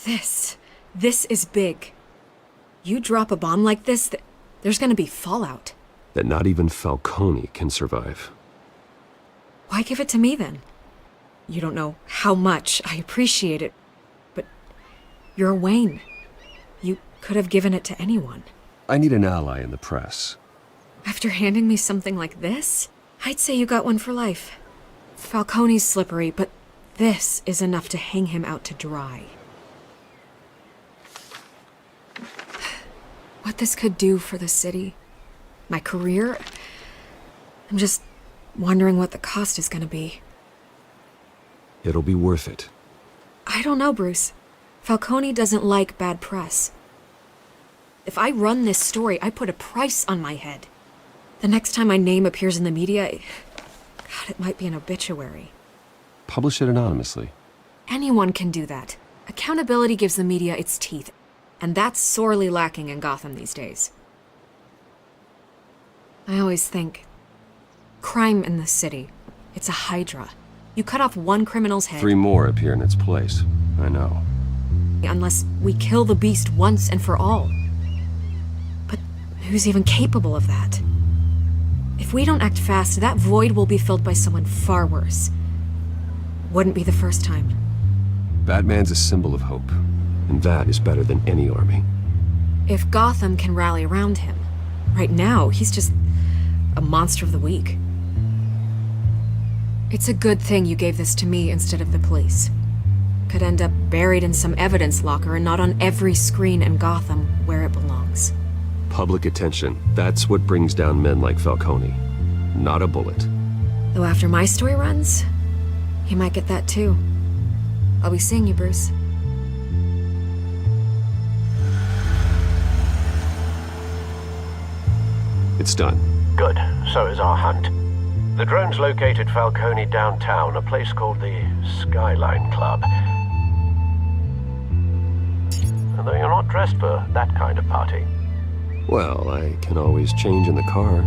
This is big. You drop a bomb like this, there's gonna be fallout. That not even Falcone can survive. Why give it to me then? You don't know how much I appreciate it, but you're Wayne. You could have given it to anyone. I need an ally in the press. After handing me something like this, I'd say you got one for life. Falcone's slippery, but this is enough to hang him out to dry. What this could do for the city, my career, I'm just wondering what the cost is gonna be. It'll be worth it. I don't know, Bruce. Falcone doesn't like bad press. If I run this story, I put a price on my head. The next time my name appears in the media, God, it might be an obituary. Publish it anonymously. Anyone can do that. Accountability gives the media its teeth, and that's sorely lacking in Gotham these days. I always think, crime in this city, it's a hydra. You cut off one criminal's head. 3 more appear in its place. I know. Unless we kill the beast once and for all. But who's even capable of that? If we don't act fast, that void will be filled by someone far worse. Wouldn't be the first time. Batman's a symbol of hope, and that is better than any army. If Gotham can rally around him, right now he's just a monster of the week. It's a good thing you gave this to me instead of the police. Could end up buried in some evidence locker and not on every screen in Gotham where it belongs. Public attention, that's what brings down men like Falcone. Not a bullet. Though after my story runs, he might get that too. I'll be seeing you, Bruce. It's done. Good. So is our hunt. The drones located Falcone downtown, a place called the Skyline Club. Although you're not dressed for that kind of party. Well, I can always change in the car.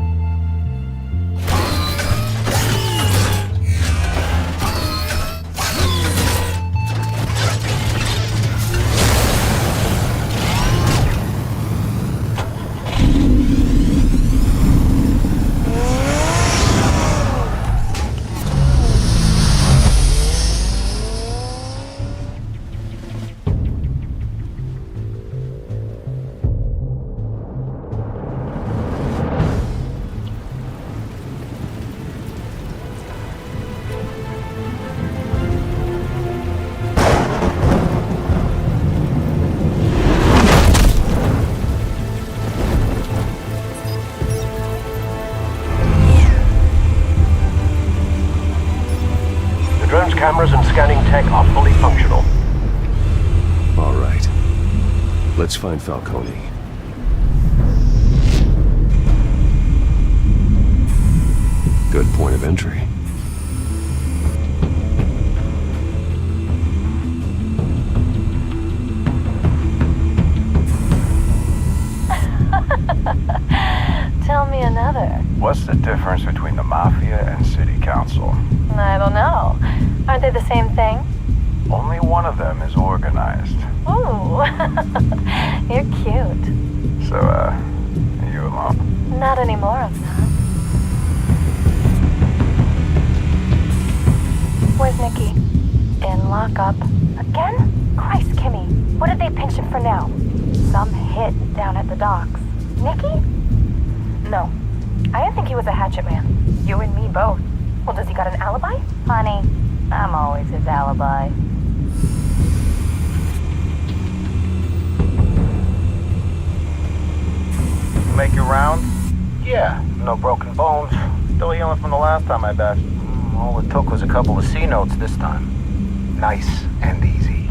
Drone's cameras and scanning tech are fully functional. All right. Let's find Falcone. Good point of entry. Tell me another. What's the difference between the Mafia and City Council? I don't know. Aren't they the same thing? Only one of them is organized. Ooh, you're cute. So, are you alone? Not anymore, I'm not. Where's Nicky? In lockup. Again? Christ, Kimmy. What did they pinch him for now? Some hit down at the docks. Nicky? No. I didn't think he was a hatchet man. You and me both. Well, does he got an alibi? Honey, I'm always his alibi. You make your round? Yeah, no broken bones. Still healing from the last time, I bet. All it took was a couple of C notes this time. Nice and easy.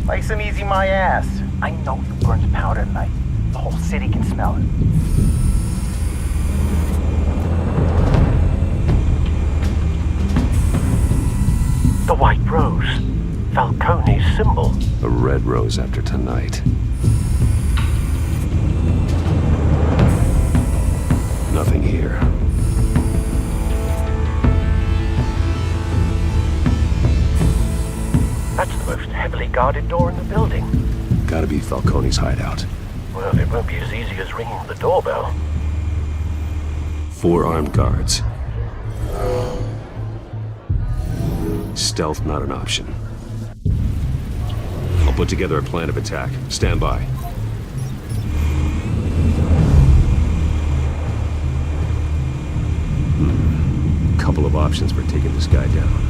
Nice and easy my ass. I know who burns powder at night. The whole city can smell it. The white rose. Falcone's symbol. A red rose after tonight. Nothing here. That's the most heavily guarded door in the building. Gotta be Falcone's hideout. Well, it won't be as easy as ringing the doorbell. 4 armed guards. Stealth not an option. I'll put together a plan of attack. Stand by. Couple of options for taking this guy down.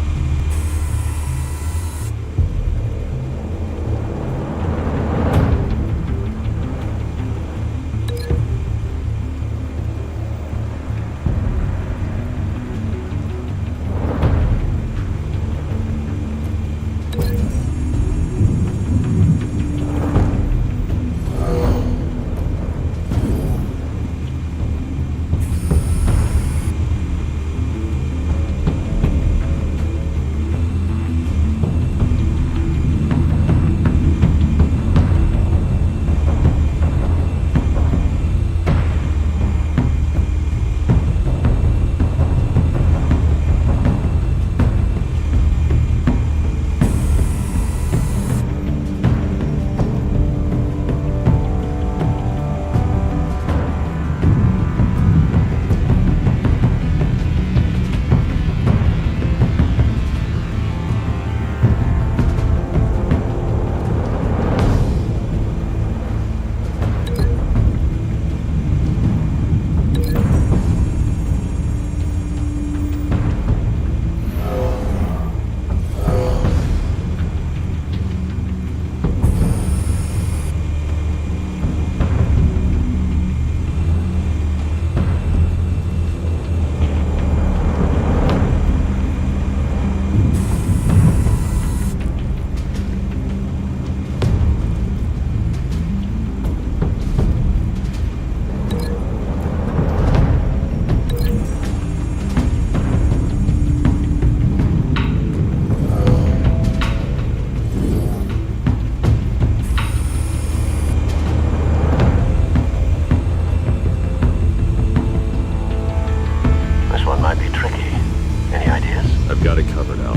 Got it covered, Al.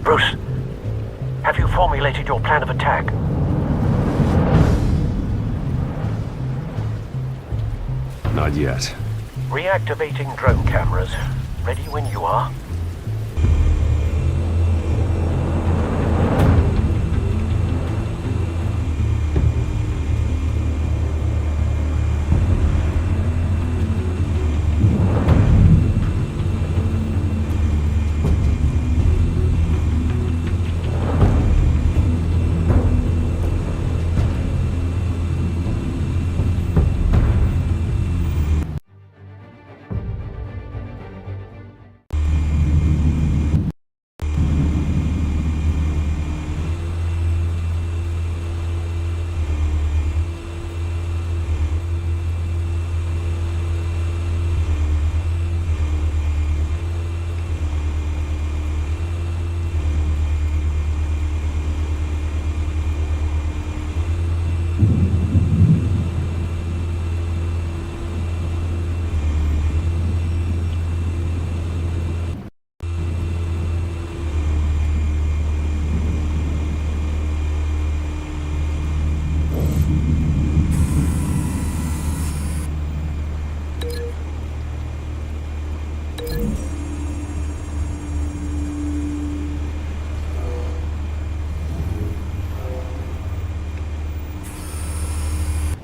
Bruce, have you formulated your plan of attack? Not yet. Reactivating drone cameras. Ready when you are.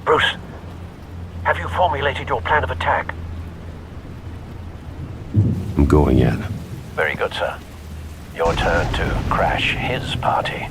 Bruce, have you formulated your plan of attack? I'm going in. Very good, sir. Your turn to crash his party.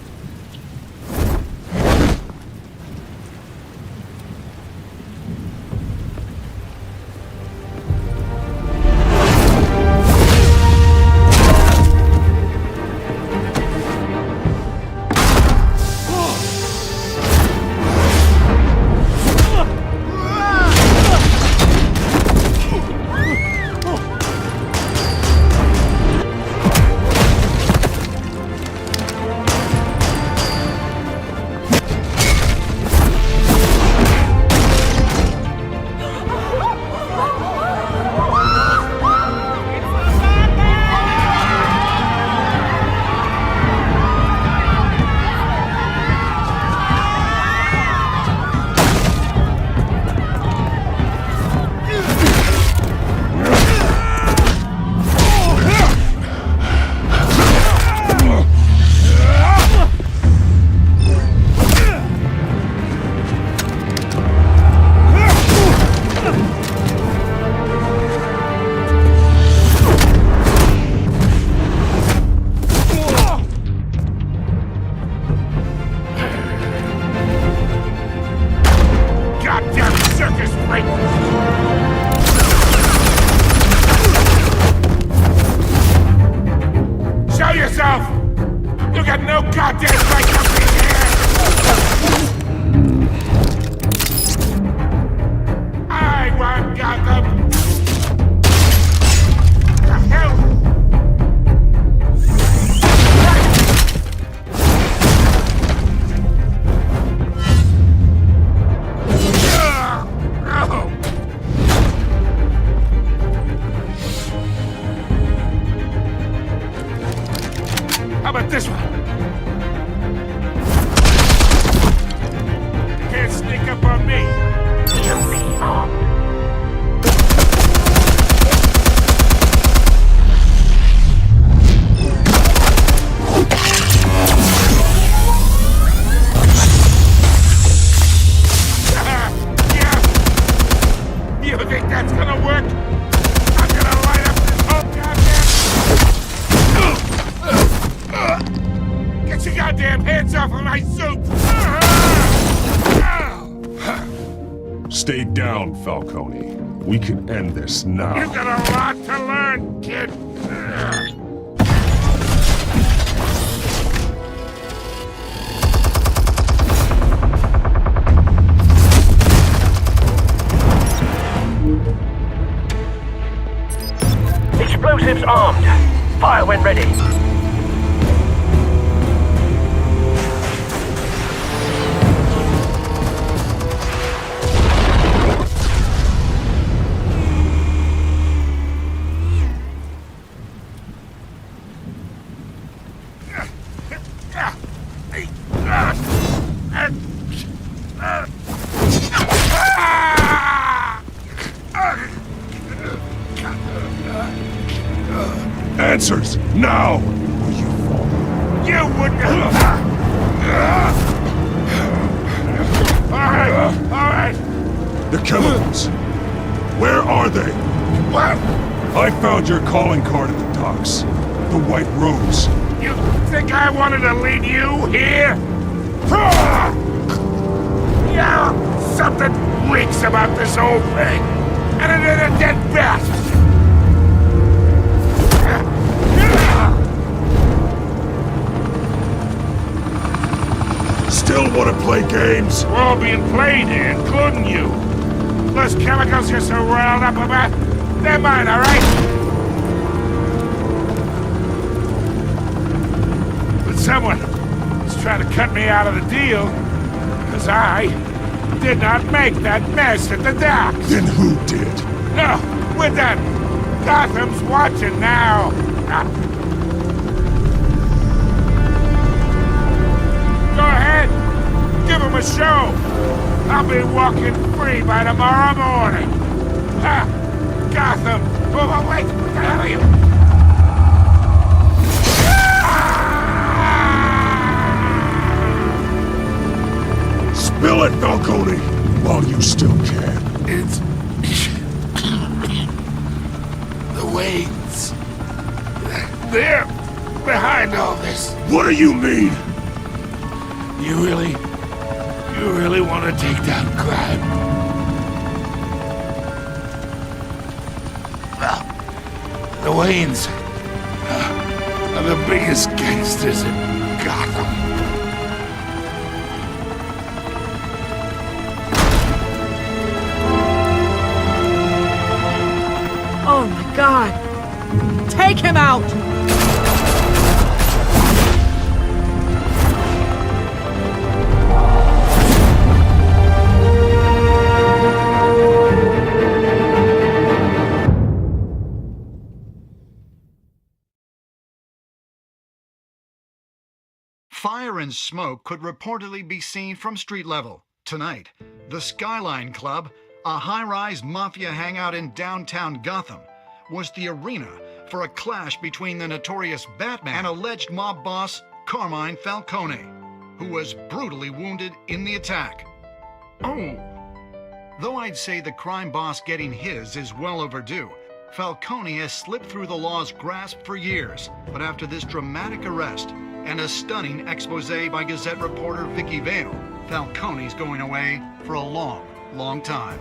Show yourself! You got no goddamn right to be here! I want Gotham! The hell? How about this one? You can't sneak up on me. Yeah. You think that's gonna work? I'm gonna light up this whole goddamn... Get your goddamn hands off of my suit! Stay down, Falcone. We can end this now. You got a lot to learn, kid. Explosives armed. Fire when ready. Answers, now! You wouldn't. All right. The chemicals. Where are they? What? I found your calling card at the docks. The White Rose. You think I wanted to lead you here? Yeah, something reeks about this whole thing. And it ain't a dead bat. Still want to play games? We're all being played here, including you. Those chemicals you're so riled up about, they're mine, all right? But someone is trying to cut me out of the deal, because I did not make that mess at the docks. Then who did? No, we're done. Gotham's watching now. Go ahead. Give him a show. I'll be walking free by tomorrow morning. Gotham. Oh, wait. What the hell are you? Spill it, Falcone, while you still can. It's... the Waynes. They're behind all this. What do you mean? You really want to take down crime? Well, the Waynes are the biggest gangsters in Gotham. Oh my god! Take him out! Fire and smoke could reportedly be seen from street level. Tonight, the Skyline Club, a high-rise mafia hangout in downtown Gotham, was the arena for a clash between the notorious Batman and alleged mob boss Carmine Falcone, who was brutally wounded in the attack. Oh! Though I'd say the crime boss getting his is well overdue, Falcone has slipped through the law's grasp for years, but after this dramatic arrest and a stunning expose by Gazette reporter Vicky Vale, Falcone's going away for a long, long time.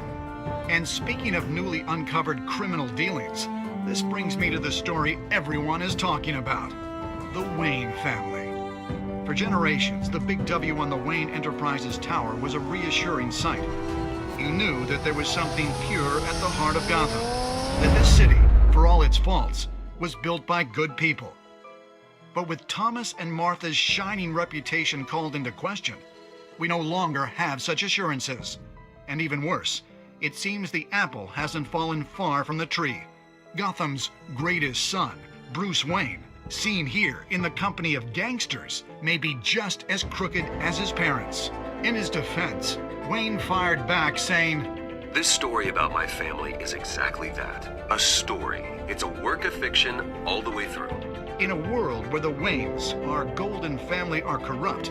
And speaking of newly uncovered criminal dealings, this brings me to the story everyone is talking about. the Wayne family. For generations, the big W on the Wayne Enterprises tower was a reassuring sight. You knew that there was something pure at the heart of Gotham, that this city, for all its faults, was built by good people. But with Thomas and Martha's shining reputation called into question, we no longer have such assurances. And even worse, it seems the apple hasn't fallen far from the tree. Gotham's greatest son, Bruce Wayne, seen here in the company of gangsters, may be just as crooked as his parents. In his defense, Wayne fired back saying, This story about my family is exactly that. A story. It's a work of fiction all the way through. in a world where the Waynes, our golden family, are corrupt,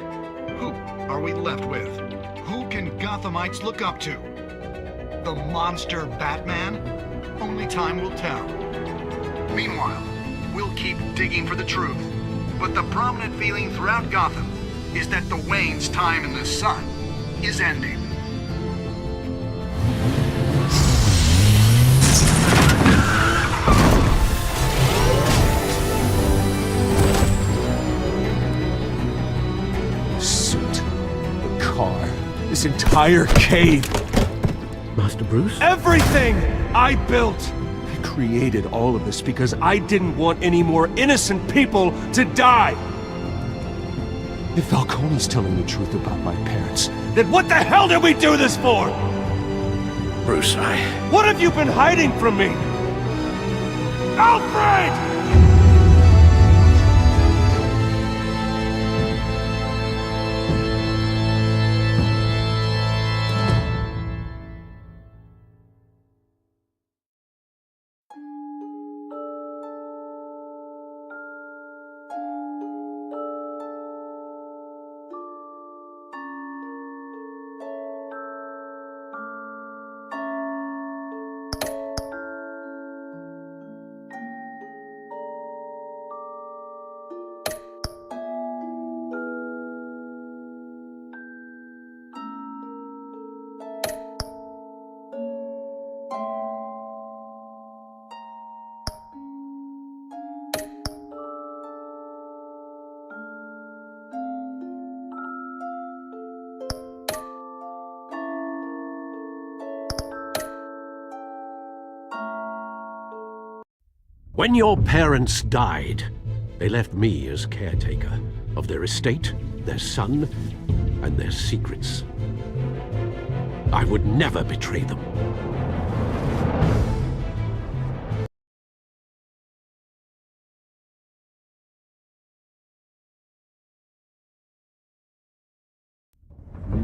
who are we left with? Who can Gothamites look up to? The monster Batman? Only time will tell. Meanwhile, we'll keep digging for the truth. But the prominent feeling throughout Gotham is that the Waynes' time in the sun is ending. Suit, the car, this entire cave. Master Bruce? Everything I built! I created all of this because I didn't want any more innocent people to die! If Falcone's telling the truth about my parents, then what the hell did we do this for? Bruce, What have you been hiding from me? Alfred! when your parents died, they left me as caretaker of their estate, their son, and their secrets. I would never betray them.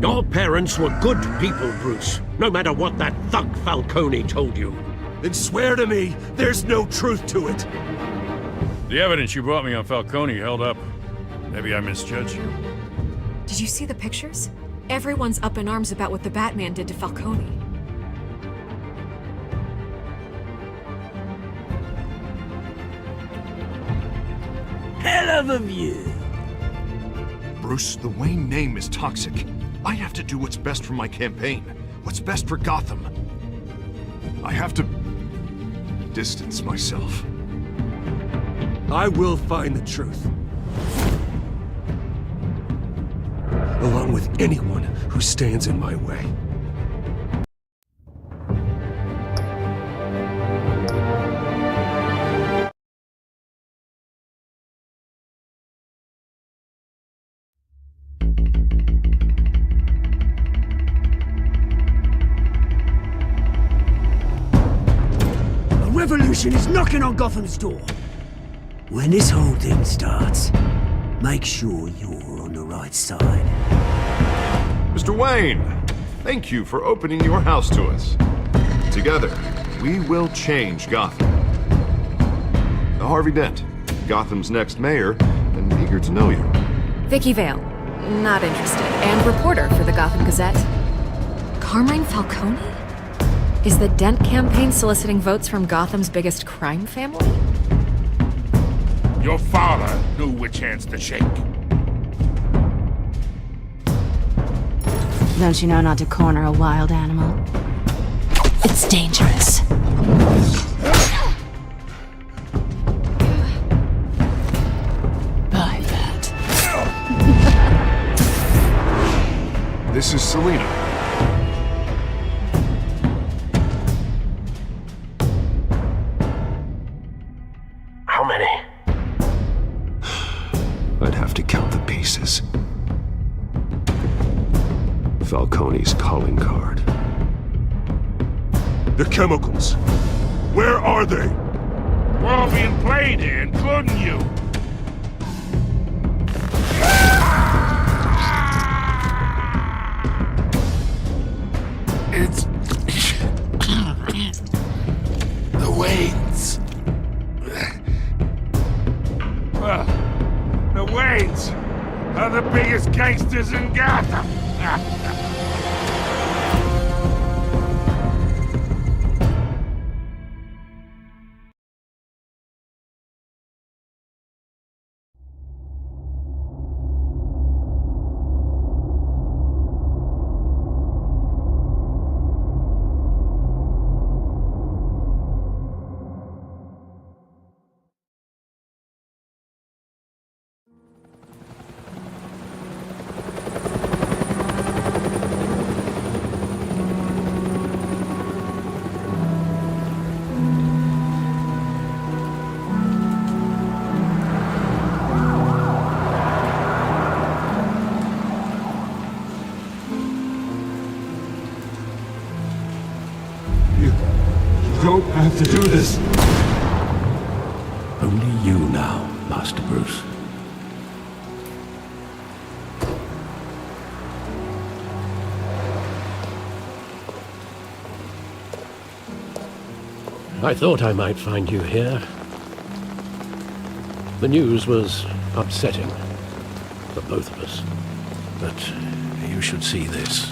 Your parents were good people, Bruce, no matter what that thug Falcone told you. Then swear to me there's no truth to it. The evidence you brought me on Falcone held up. Maybe I misjudged you. Did you see the pictures? Everyone's up in arms about what the Batman did to Falcone. Hell of a view. Bruce, the Wayne name is toxic. I have to do what's best for my campaign. What's best for Gotham. I have to distance myself. I will find the truth. Along with anyone who stands in my way. Revolution is knocking on Gotham's door. When this whole thing starts, make sure you're on the right side. Mr. Wayne, thank you for opening your house to us. Together, we will change Gotham. Harvey Dent, Gotham's next mayor, and eager to know you. Vicky Vale, not interested, and reporter for the Gotham Gazette. Carmine Falcone? Is the Dent campaign soliciting votes from Gotham's biggest crime family? Your father knew which hands to shake. Don't you know not to corner a wild animal? It's dangerous. This is Selena. How many? I'd have to count the pieces. Falcone's calling card. The chemicals. Where are they? We're all being played here, including you. It's... the Waynes. Well, the Waynes are the biggest gangsters in Gotham. You don't have to do this. Only you now, Master Bruce. I thought I might find you here. The news was upsetting for both of us. But you should see this.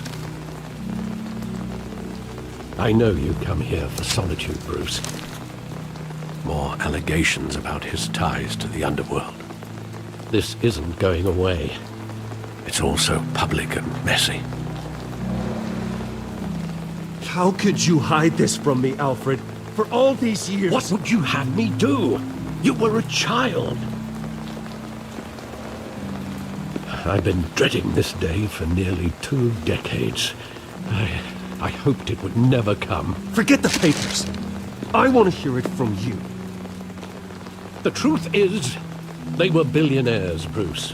I know you come here for solitude, Bruce. More allegations about his ties to the underworld. This isn't going away. It's also public and messy. How could you hide this from me, Alfred? For all these years... What would you have me do? You were a child. I've been dreading this day for nearly 2 decades. I hoped it would never come. Forget the papers. I want to hear it from you. The truth is, they were billionaires, Bruce.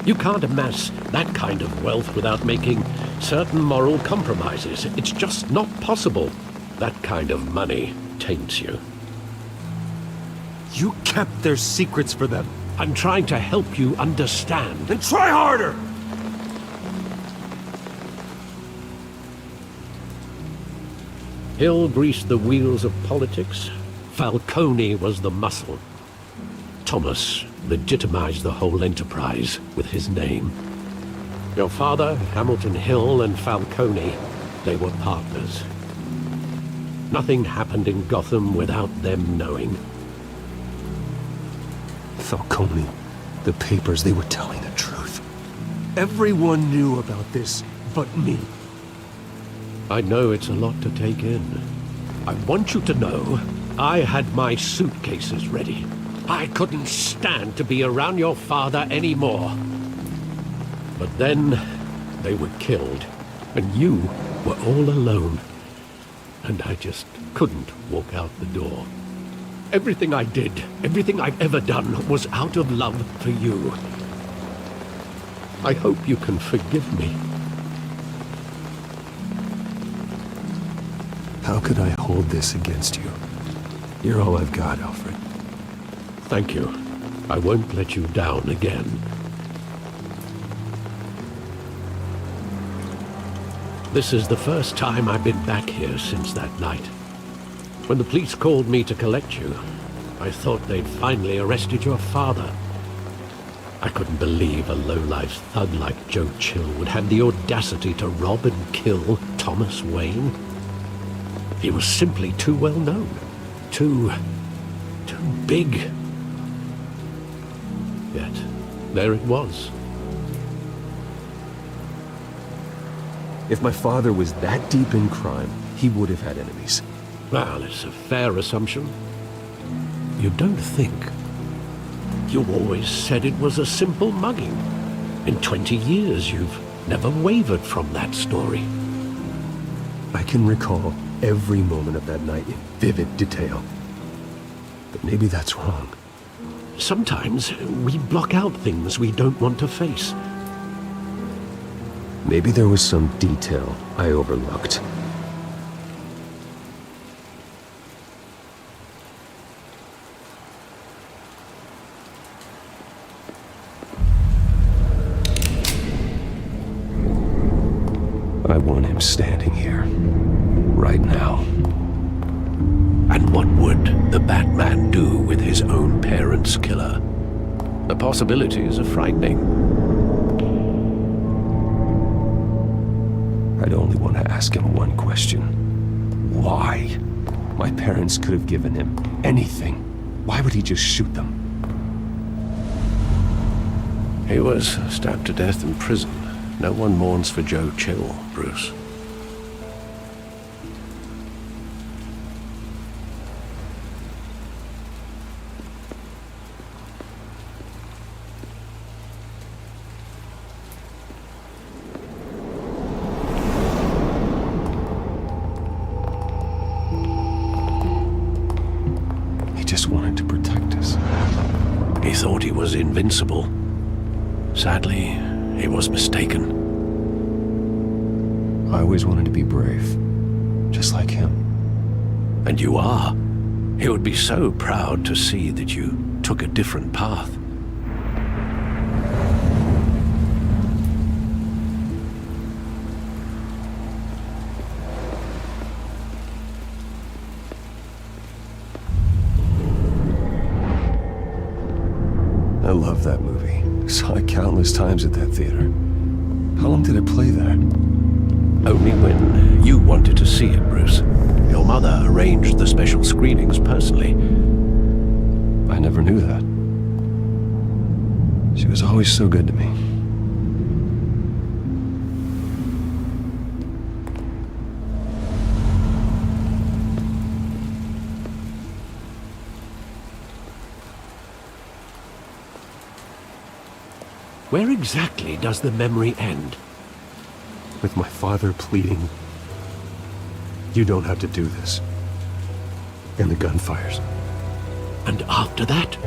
You can't amass that kind of wealth without making certain moral compromises. It's just not possible. That kind of money taints you. You kept their secrets for them. I'm trying to help you understand. Then try harder! Hill greased the wheels of politics. Falcone was the muscle. Thomas legitimized the whole enterprise with his name. Your father, Hamilton Hill, and Falcone, they were partners. Nothing happened in Gotham without them knowing. Falcone, the papers, they were telling the truth. Everyone knew about this but me. I know it's a lot to take in. I want you to know I had my suitcases ready. I couldn't stand to be around your father anymore. But then they were killed, and you were all alone. And I just couldn't walk out the door. Everything I did, everything I've ever done, was out of love for you. I hope you can forgive me. How could I hold this against you? You're all I've got, Alfred. Thank you. I won't let you down again. This is the first time I've been back here since that night. When the police called me to collect you, I thought they'd finally arrested your father. I couldn't believe a low-life thug like Joe Chill would have the audacity to rob and kill Thomas Wayne. He was simply too well known. Too big. Yet, there it was. If my father was that deep in crime, he would have had enemies. Well, it's a fair assumption. You don't think. You always said it was a simple mugging. In 20 years, you've never wavered from that story. I can recall every moment of that night in vivid detail. But maybe that's wrong. Sometimes we block out things we don't want to face. Maybe there was some detail I overlooked. I want him standing here, right now. And what would the Batman do with his own parents' killer? The possibilities are frightening. I'd only want to ask him one question. Why? My parents could have given him anything. Why would he just shoot them? He was stabbed to death in prison. No one mourns for Joe Chill, Bruce. He just wanted to protect us. He thought he was invincible. Sadly, he was mistaken. I always wanted to be brave, just like him. And you are. He would be so proud to see that you took a different path. I love that movie. Saw it countless times at that theater. How long did it play there? Only when you wanted to see it, Bruce. Your mother arranged the special screenings personally. I never knew that. She was always so good to me. Where exactly does the memory end? With my father pleading, "You don't have to do this." And the gunfires. And after that?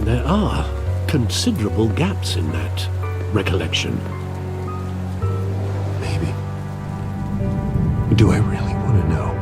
There are considerable gaps in that recollection. Maybe. Do I really want to know?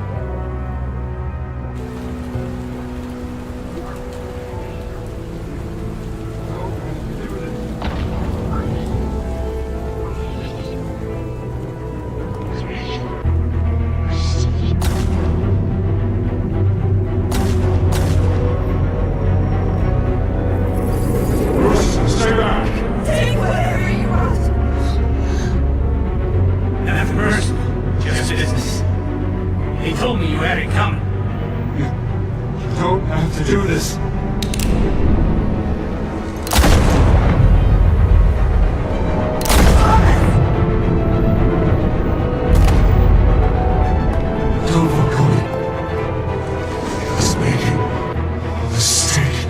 He told me you had it coming. You don't have to do this. Don't walk away. I was making a mistake.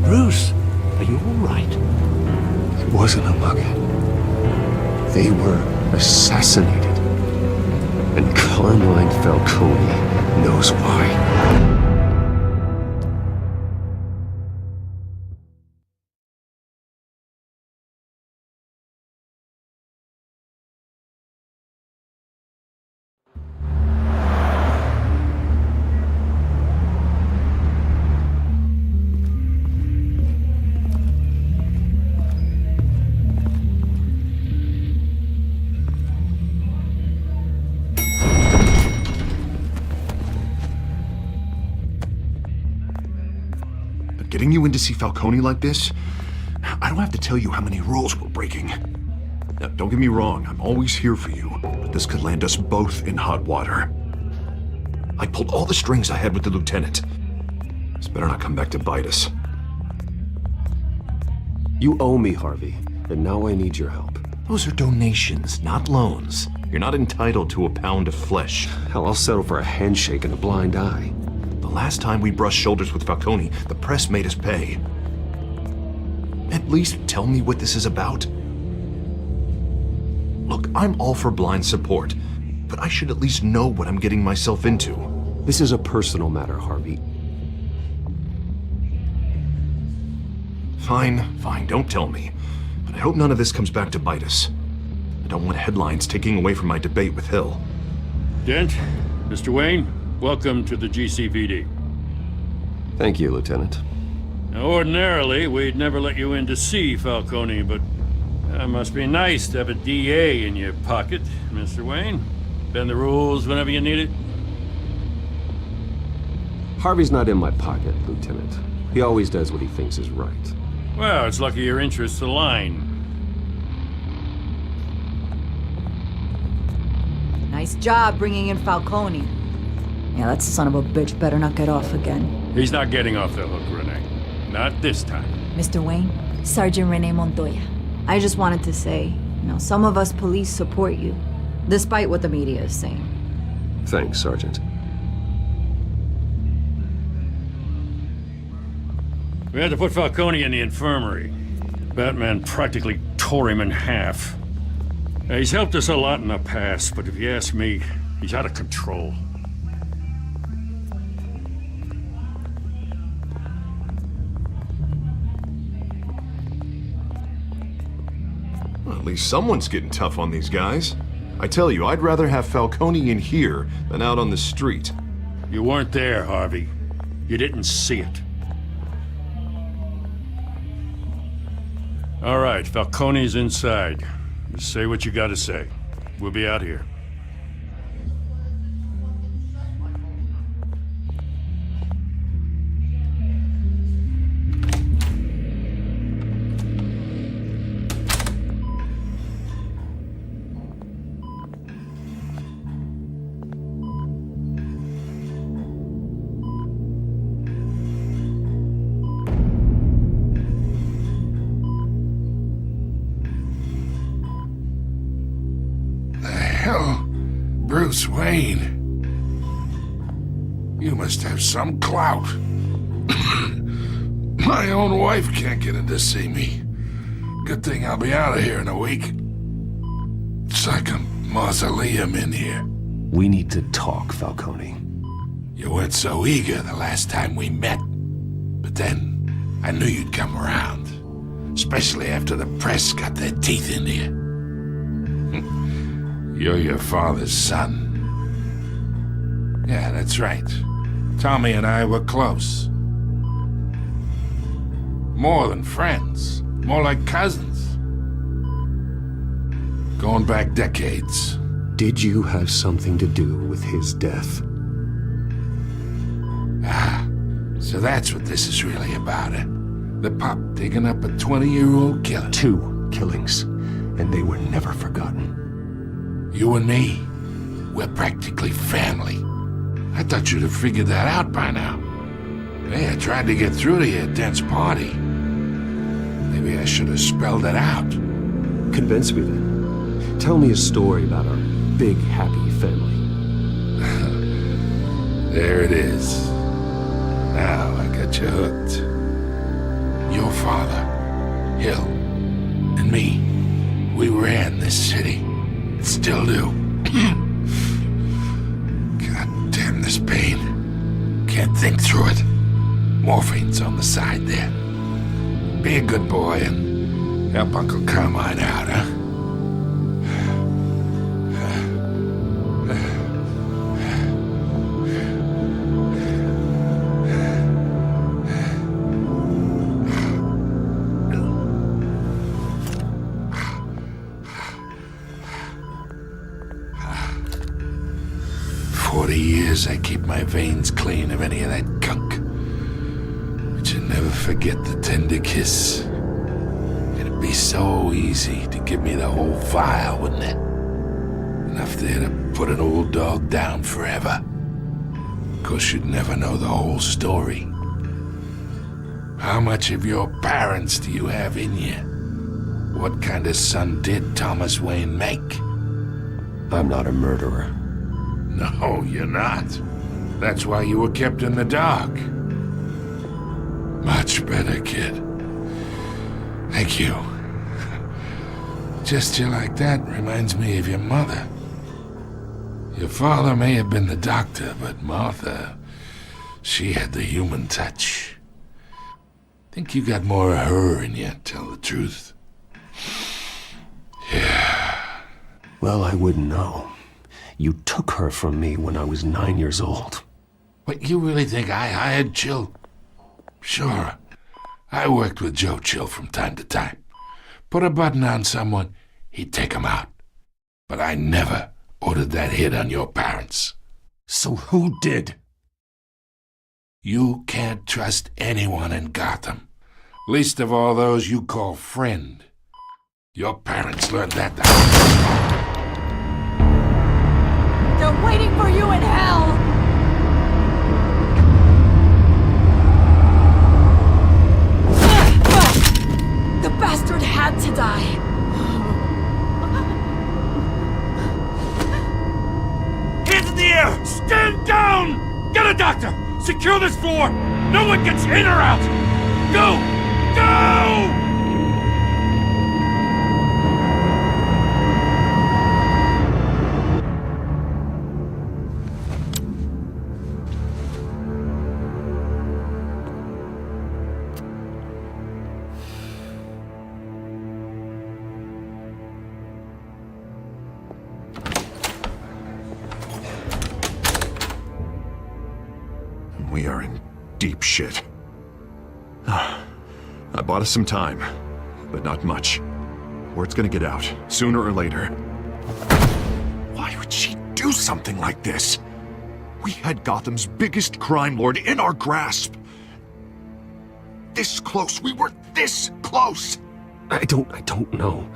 Bruce, are you all right? It wasn't a mug. They were assassinated. And Carmine Falcone knows why. Getting you in to see Falcone like this? I don't have to tell you how many rules we're breaking. Now, don't get me wrong, I'm always here for you, but this could land us both in hot water. I pulled all the strings I had with the lieutenant. This better not come back to bite us. You owe me, Harvey, and now I need your help. Those are donations, not loans. You're not entitled to a pound of flesh. Hell, I'll settle for a handshake and a blind eye. The last time we brushed shoulders with Falcone, the press made us pay. At least tell me what this is about. Look, I'm all for blind support, but I should at least know what I'm getting myself into. This is a personal matter, Harvey. Fine, don't tell me. But I hope none of this comes back to bite us. I don't want headlines taking away from my debate with Hill. Dent, Mr. Wayne, welcome to the GCPD. Thank you, Lieutenant. Now, ordinarily, we'd never let you in to see Falcone, but it must be nice to have a DA in your pocket, Mr. Wayne. Bend the rules whenever you need it. Harvey's not in my pocket, Lieutenant. He always does what he thinks is right. Well, it's lucky your interests align. Nice job bringing in Falcone. Yeah, that son of a bitch better not get off again. He's not getting off the hook, Renee. Not this time. Mr. Wayne, Sergeant Renee Montoya. I just wanted to say, some of us police support you, despite what the media is saying. Thanks, Sergeant. We had to put Falcone in the infirmary. Batman practically tore him in half. He's helped us a lot in the past, but if you ask me, he's out of control. Well, at least someone's getting tough on these guys. I tell you, I'd rather have Falcone in here than out on the street. You weren't there, Harvey. You didn't see it. All right, Falcone's inside. Just say what you gotta say. We'll be out here. Bruce Wayne. You must have some clout. My own wife can't get in to see me. Good thing I'll be out of here in a week. It's like a mausoleum in here. We need to talk, Falcone. You weren't so eager the last time we met. But then, I knew you'd come around. Especially after the press got their teeth into you. You're your father's son. Yeah, that's right. Tommy and I were close. More than friends. More like cousins. Going back decades. Did you have something to do with his death? Ah, so that's what this is really about, eh? The pup digging up a 20-year-old killer. 2 killings, and they were never forgotten. You and me, we're practically family. I thought you'd have figured that out by now. Hey, I tried to get through to you at Dent's party. Maybe I should have spelled it out. Convince me then. Tell me a story about our big, happy family. There it is. Now I got you hooked. Your father, Hill, and me, we ran this city. Still do. God damn this pain. Can't think through it. Morphine's on the side there. Be a good boy and help Uncle Carmine out, huh? 40 years I keep my veins clean of any of that gunk. But you never forget the tender kiss. It'd be so easy to give me the whole file, wouldn't it? Enough there to put an old dog down forever. Of course, you'd never know the whole story. How much of your parents do you have in you? What kind of son did Thomas Wayne make? I'm not a murderer. No, you're not. That's why you were kept in the dark. Much better, kid. Thank you. Gesture like that reminds me of your mother. Your father may have been the doctor, but Martha, she had the human touch. Think you got more of her in you, tell the truth. Yeah. Well, I wouldn't know. You took her from me when I was 9 years old. What, you really think I hired Chill? Sure. I worked with Joe Chill from time to time. Put a button on someone, he'd take 'em out. But I never ordered that hit on your parents. So who did? You can't trust anyone in Gotham. Least of all those you call friend. Your parents learned that the They're waiting for you in hell! The bastard had to die. Hands in the air! Stand down! Get a doctor! Secure this floor! No one gets in or out! Go! Go! We are in deep shit. I bought us some time, but not much. Word's gonna get out, sooner or later. Why would she do something like this? We had Gotham's biggest crime lord in our grasp. This close, we were this close! I don't know.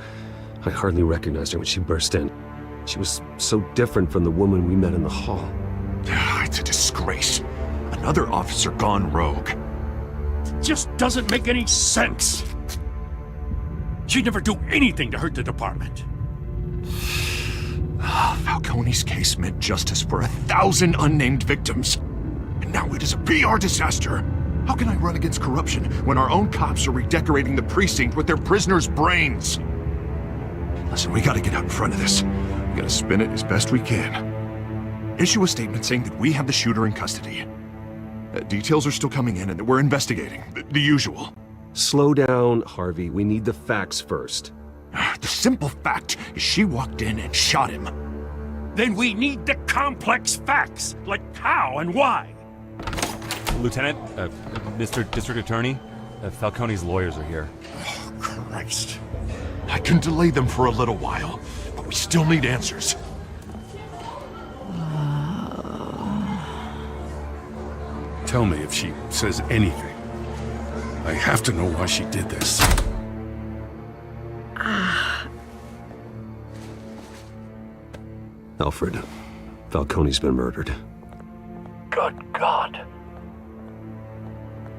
I hardly recognized her when she burst in. She was so different from the woman we met in the hall. It's a disgrace. Another officer gone rogue. Just doesn't make any sense. She'd never do anything to hurt the department. Falcone's case meant justice for 1,000 unnamed victims. And now it is a PR disaster. How can I run against corruption when our own cops are redecorating the precinct with their prisoners' brains? Listen, we gotta get out in front of this. We gotta spin it as best we can. Issue a statement saying that we have the shooter in custody. Details are still coming in and that we're investigating. The usual. Slow down, Harvey. We need the facts first. The simple fact is she walked in and shot him. Then we need the complex facts, like how and why. Lieutenant, Mr. District Attorney, Falcone's lawyers are here. Oh, Christ. I can delay them for a little while, but we still need answers. Tell me if she says anything. I have to know why she did this. Alfred, Falcone's been murdered. Good God.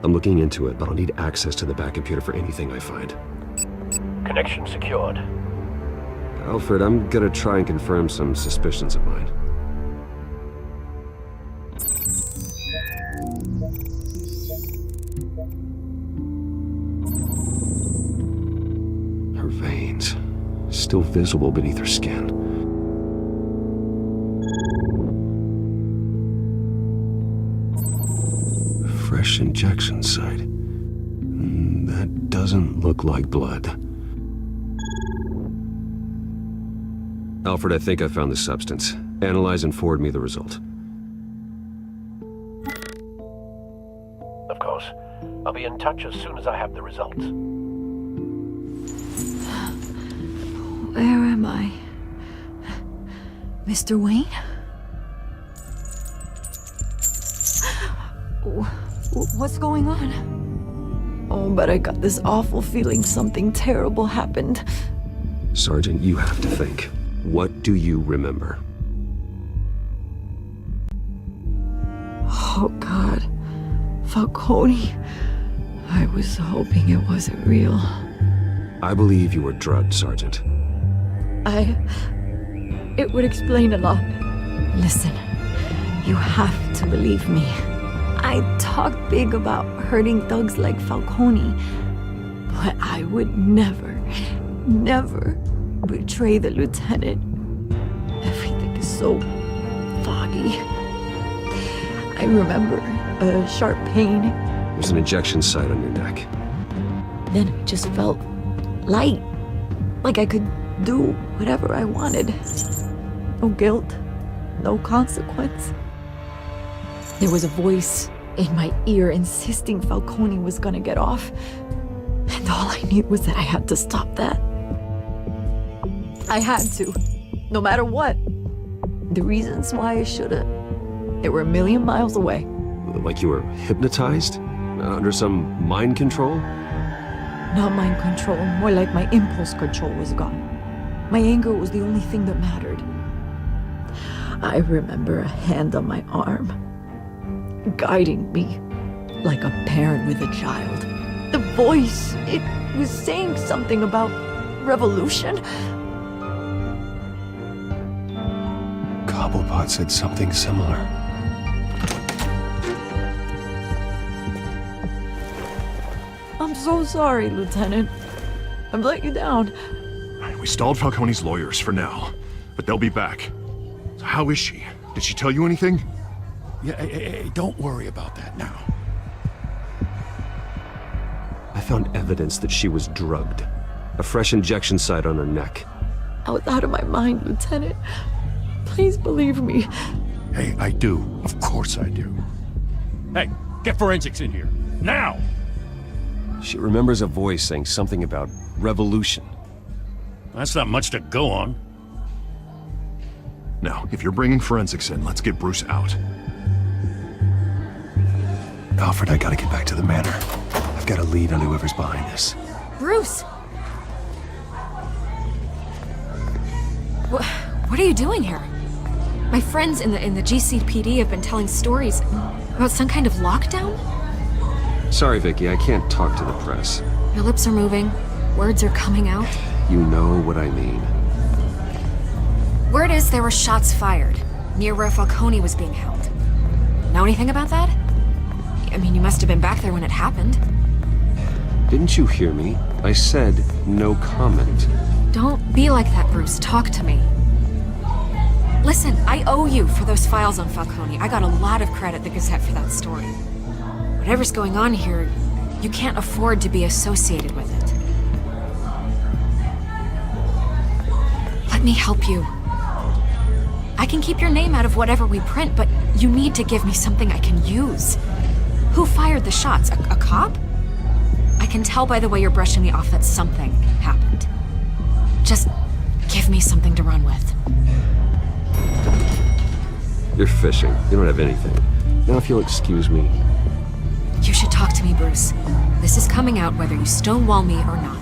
I'm looking into it, but I'll need access to the back computer for anything I find. Connection secured. Alfred, I'm gonna try and confirm some suspicions of mine. Her veins, still visible beneath her skin. Fresh injection site. That doesn't look like blood. Alfred, I think I found the substance. Analyze and forward me the result. Of course. I'll be in touch as soon as I have the results. Where am I? Mr. Wayne? What's going on? Oh, but I got this awful feeling something terrible happened. Sergeant, you have to think. What do you remember? Oh, God. Falcone. I was hoping it wasn't real. I believe you were drugged, Sergeant. It would explain a lot. Listen, you have to believe me. I talk big about hurting thugs like Falcone, but I would never betray the lieutenant. Everything is so foggy. I remember a sharp pain. There's an injection site on your neck. Then it just felt light, like I could do whatever I wanted. No guilt, no consequence. There was a voice in my ear insisting Falcone was gonna get off. And all I knew was that I had to stop that. I had to, no matter what. The reasons why I should've, they were a million miles away. Like you were hypnotized? Under some mind control? Not mind control, more like my impulse control was gone. My anger was the only thing that mattered. I remember a hand on my arm, guiding me like a parent with a child. The voice, it was saying something about revolution. Cobblepot said something similar. I'm so sorry, Lieutenant. I've let you down. We stalled Falcone's lawyers for now, but they'll be back. So how is she? Did she tell you anything? Yeah, hey, don't worry about that now. I found evidence that she was drugged. A fresh injection site on her neck. I was out of my mind, Lieutenant. Please believe me. Hey, I do. Of course I do. Hey, get forensics in here. Now! She remembers a voice saying something about revolution. That's not much to go on. Now, if you're bringing forensics in, let's get Bruce out. Alfred, I gotta get back to the manor. I've got a lead on whoever's behind this. Bruce! What are you doing here? My friends in the GCPD have been telling stories about some kind of lockdown? Sorry, Vicky, I can't talk to the press. Your lips are moving. Words are coming out. You know what I mean. Word is there were shots fired near where Falcone was being held. Know anything about that? I mean, you must have been back there when it happened. Didn't you hear me? I said no comment. Don't be like that, Bruce. Talk to me. Listen, I owe you for those files on Falcone. I got a lot of credit at the Gazette for that story. Whatever's going on here, you can't afford to be associated with it. Let me help you. I can keep your name out of whatever we print, but you need to give me something I can use. Who fired the shots? A cop? I can tell by the way you're brushing me off that something happened. Just give me something to run with. You're fishing. You don't have anything. Now if you'll excuse me. You should talk to me, Bruce. This is coming out whether you stonewall me or not.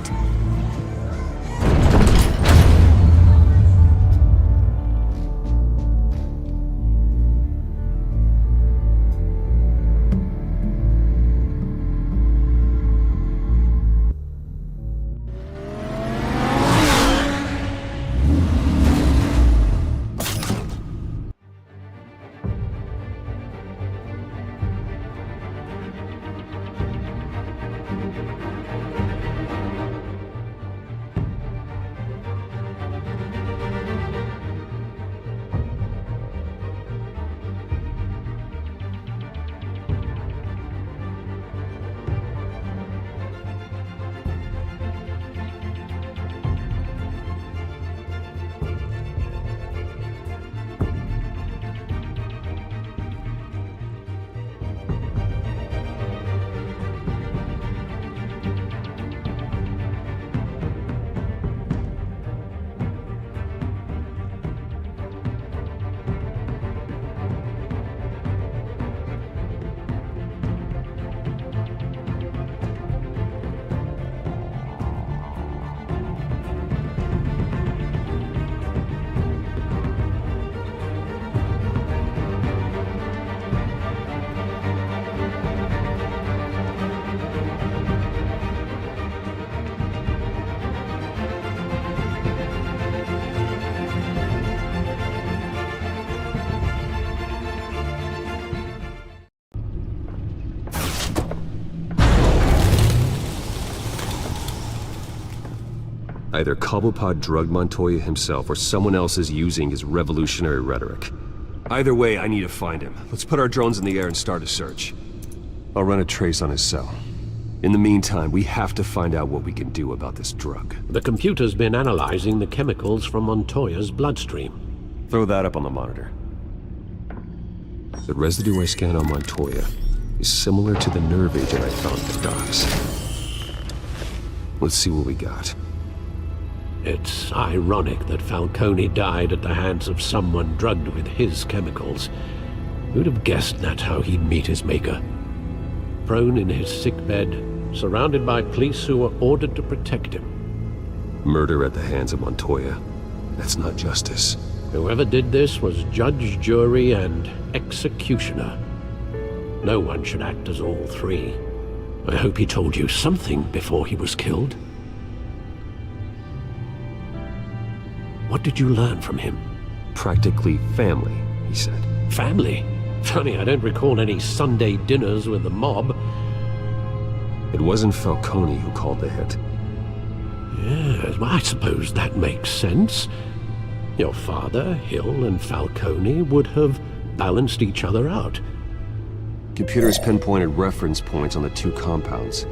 Either Cobblepot drugged Montoya himself, or someone else is using his revolutionary rhetoric. Either way, I need to find him. Let's put our drones in the air and start a search. I'll run a trace on his cell. In the meantime, we have to find out what we can do about this drug. The computer's been analyzing the chemicals from Montoya's bloodstream. Throw that up on the monitor. The residue I scanned on Montoya is similar to the nerve agent I found at the docks. Let's see what we got. It's ironic that Falcone died at the hands of someone drugged with his chemicals. Who'd have guessed that's how he'd meet his maker? Prone in his sickbed, surrounded by police who were ordered to protect him. Murder at the hands of Montoya. That's not justice. Whoever did this was judge, jury, and executioner. No one should act as all three. I hope he told you something before he was killed. What did you learn from him? Practically family, he said. Family? Funny, I don't recall any Sunday dinners with the mob. It wasn't Falcone who called the hit. Yes, well, I suppose that makes sense. Your father, Hill, and Falcone would have balanced each other out. Computers pinpointed reference points on the two compounds.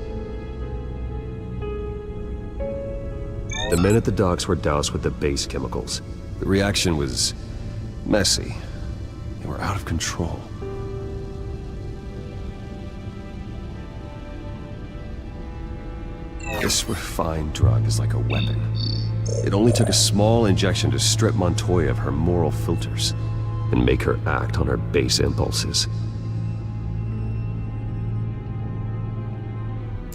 The men at the docks were doused with the base chemicals. The reaction was messy. They were out of control. This refined drug is like a weapon. It only took a small injection to strip Montoya of her moral filters and make her act on her base impulses.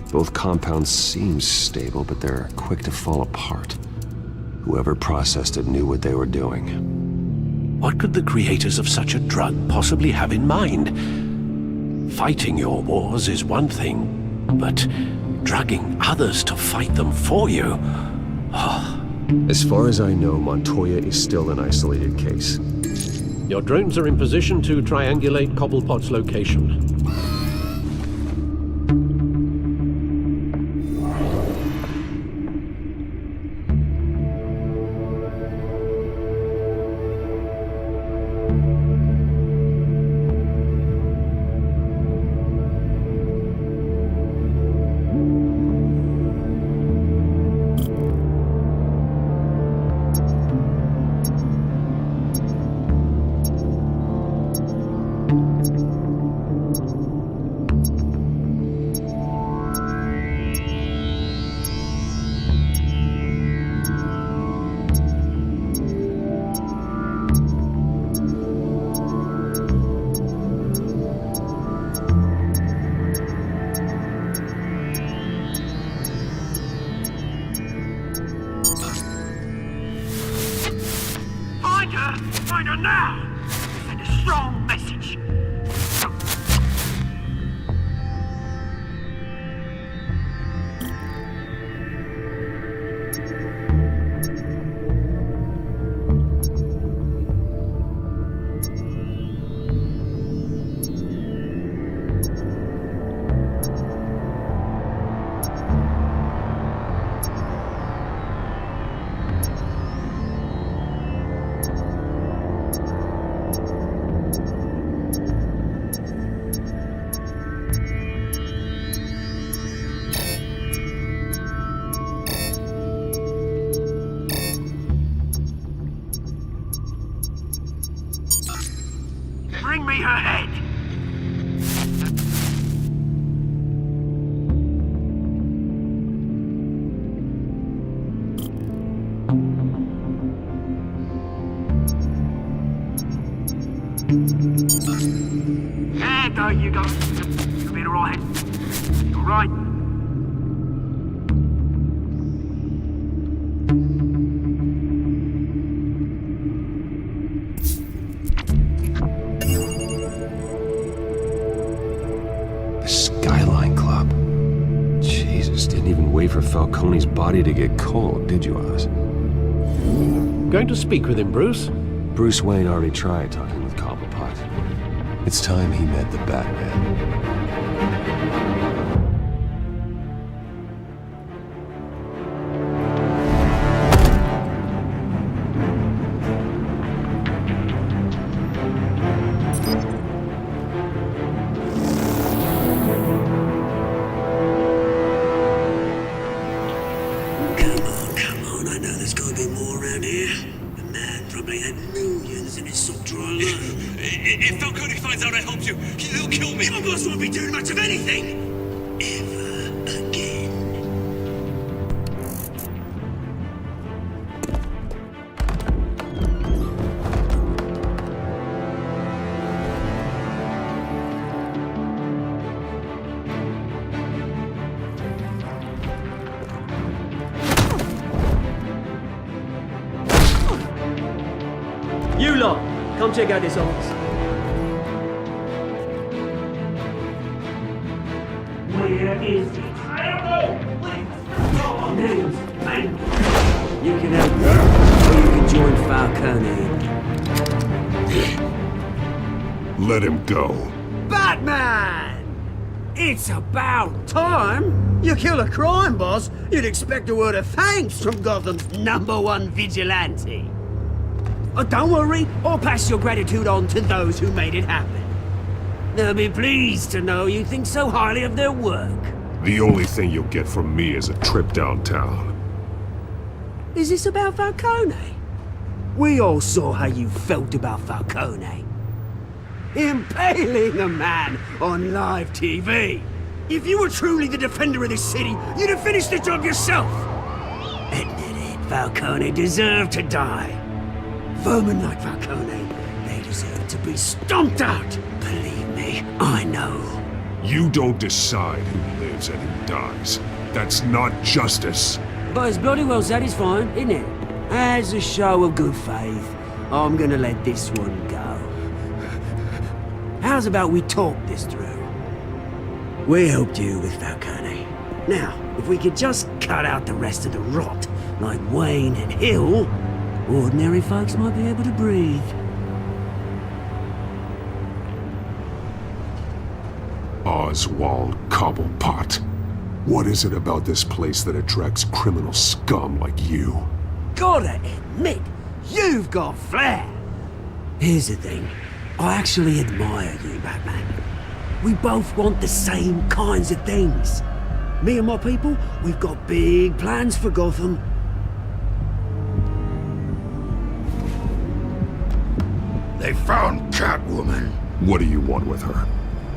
Both compounds seem stable, but they're quick to fall apart. Whoever processed it knew what they were doing. What could the creators of such a drug possibly have in mind? Fighting your wars is one thing, but drugging others to fight them for you? Oh. As far as I know, Montoya is still an isolated case. Your drones are in position to triangulate Cobblepot's location. Find her now! Send a strong message. Bring me her head! Yeah, there you go. You'll be alright. You alright? Wait for Falcone's body to get cold, did you, Oz? Going to speak with him, Bruce? Bruce Wayne already tried talking with Cobblepot. It's time he met the Batman. If Falcone finds out I helped you, he'll kill me. Your boss won't be doing much of anything. Ever again. You lot, come check out this office. Where is it? I don't know! Names, man. You can help me, or you can join Falcone. Let him go. Batman! It's about time. You kill a crime boss, you'd expect a word of thanks from Gotham's #1 vigilante. Oh, don't worry, I'll pass your gratitude on to those who made it happen. They'll be pleased to know you think so highly of their work. The only thing you'll get from me is a trip downtown. Is this about Falcone? We all saw how you felt about Falcone. Impaling a man on live TV. If you were truly the defender of this city, you'd have finished the job yourself. Admit it, Falcone deserved to die. Vermin like Falcone, they deserve to be stomped out. Believe me, I know. You don't decide who lives and who dies. That's not justice. But it's bloody well satisfying, isn't it? As a show of good faith, I'm gonna let this one go. How's about we talk this through? We helped you with Falcone. Now, if we could just cut out the rest of the rot, like Wayne and Hill, ordinary folks might be able to breathe. Oswald Cobblepot. What is it about this place that attracts criminal scum like you? Gotta admit, you've got flair. Here's the thing. I actually admire you, Batman. We both want the same kinds of things. Me and my people, we've got big plans for Gotham. They found Catwoman. What do you want with her?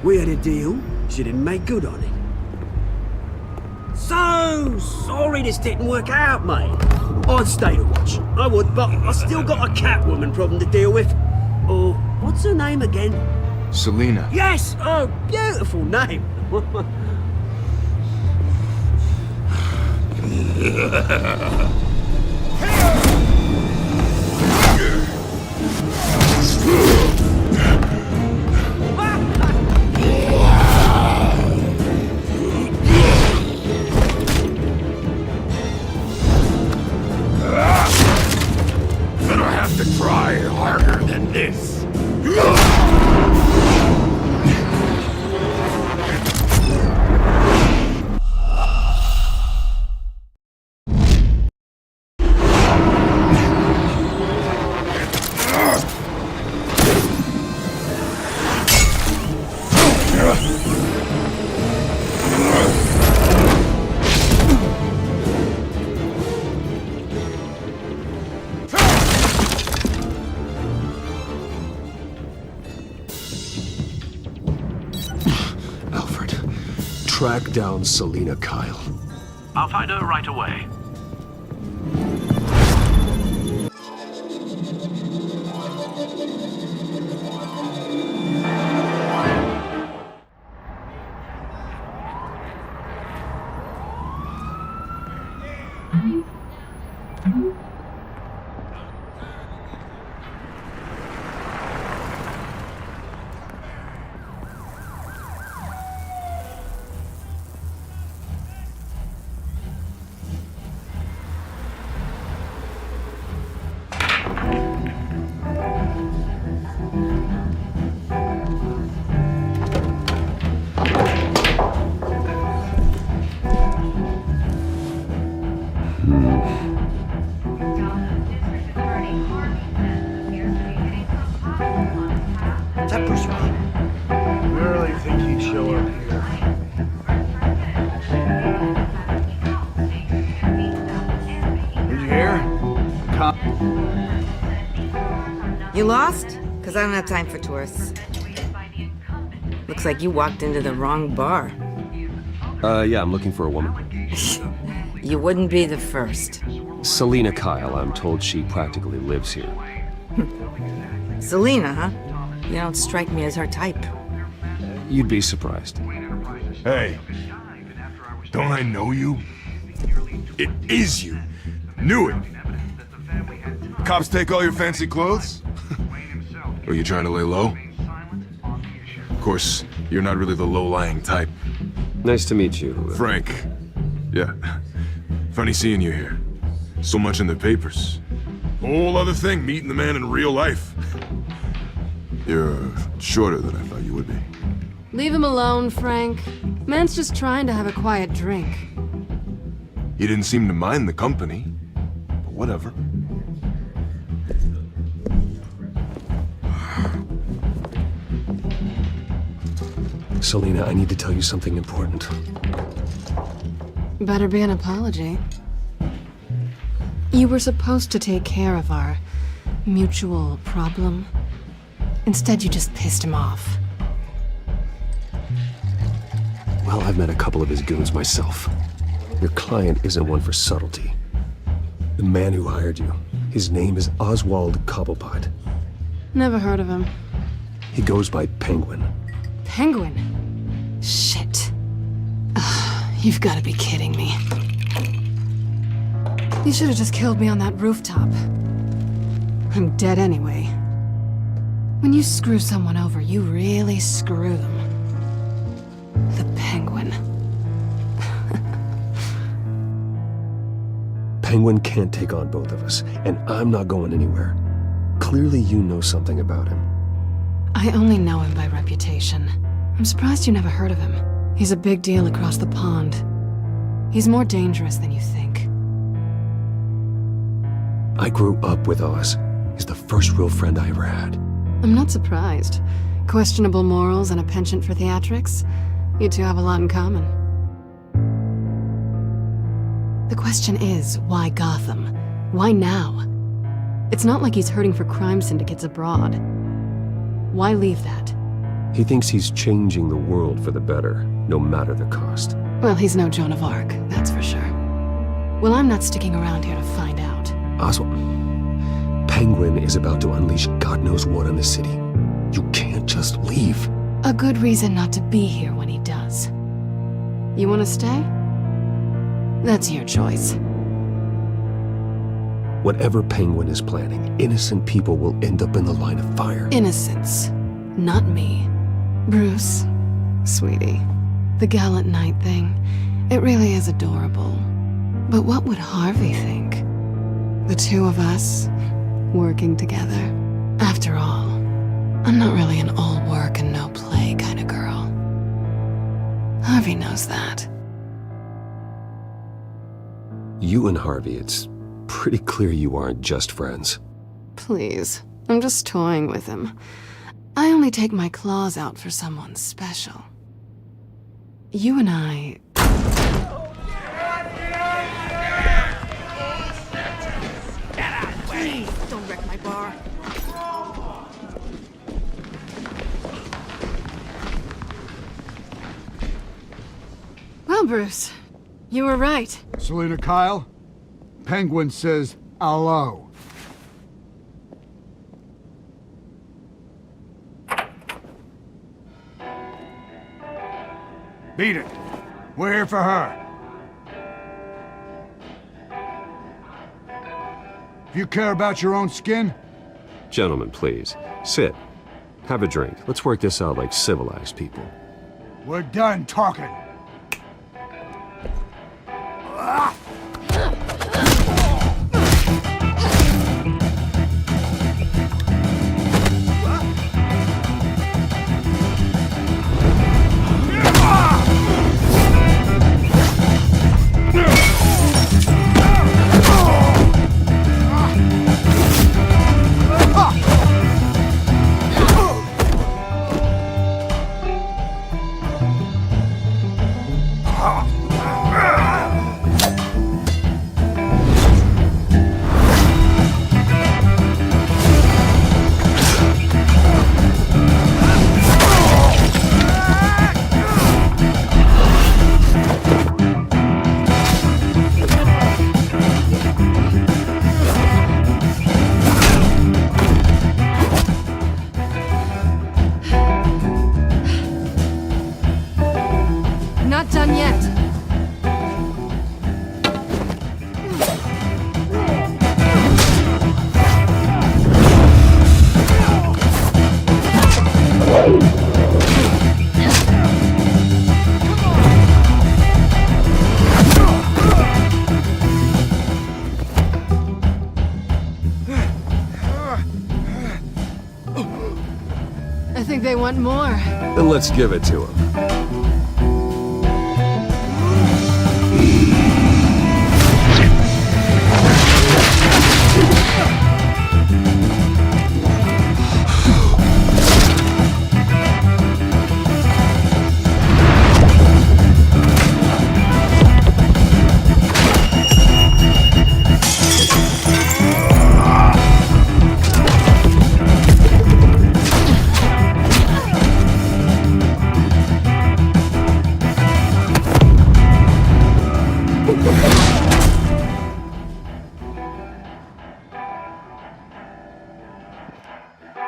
We had a deal. She didn't make good on it. So sorry this didn't work out, mate. I'd stay to watch. I would, but I still got a Catwoman problem to deal with. Oh, what's her name again? Selina. Yes! Oh, beautiful name. Gonna have to try harder than this. Track down Selina Kyle. I'll find her right away. That person. Really think he'd show up here? Did you hear? You lost? because I don't have time for tourists. Looks like you walked into the wrong bar. Yeah, I'm looking for a woman. You wouldn't be the first. Selina Kyle, I'm told she practically lives here. Selina, huh? You don't strike me as her type. You'd be surprised. Hey, don't I know you? It is you. Knew it. Cops take all your fancy clothes? Are you trying to lay low? Of course, you're not really the low-lying type. Nice to meet you. Frank. Yeah. Funny seeing you here. So much in the papers. Whole other thing, meeting the man in real life. You're shorter than I thought you would be. Leave him alone, Frank. Man's just trying to have a quiet drink. He didn't seem to mind the company. But whatever. Selina, I need to tell you something important. Better be an apology. You were supposed to take care of our mutual problem. Instead, you just pissed him off. Well, I've met a couple of his goons myself. Your client isn't one for subtlety. The man who hired you, his name is Oswald Cobblepot. Never heard of him. He goes by Penguin. Penguin? Shit. Ugh, you've got to be kidding me. You should have just killed me on that rooftop. I'm dead anyway. When you screw someone over, you really screw them. The Penguin. Penguin can't take on both of us, and I'm not going anywhere. Clearly you know something about him. I only know him by reputation. I'm surprised you never heard of him. He's a big deal across the pond. He's more dangerous than you think. I grew up with Oz. He's the first real friend I ever had. I'm not surprised. Questionable morals and a penchant for theatrics. You two have a lot in common. The question is, why Gotham? Why now? It's not like he's hurting for crime syndicates abroad. Why leave that? He thinks he's changing the world for the better, no matter the cost. Well, he's no Joan of Arc, that's for sure. Well, I'm not sticking around here to find out. Oswald, Penguin is about to unleash God knows what on the city. You can't just leave. A good reason not to be here when he does. You want to stay? That's your choice. Whatever Penguin is planning, innocent people will end up in the line of fire. Innocence. Not me. Bruce, sweetie, the gallant knight thing, it really is adorable. But what would Harvey think? The two of us, working together. After all, I'm not really an all work and no play kind of girl. Harvey knows that. You and Harvey, it's pretty clear you aren't just friends. Please, I'm just toying with him. I only take my claws out for someone special. You and I... Please, don't wreck my bar. Well, Bruce, you were right. Selina Kyle, Penguin says hello. Beat it. We're here for her. If you care about your own skin, Gentlemen, please, sit. Have a drink. Let's work this out like civilized people. we're done talking. I think they want more. Then let's give it to them.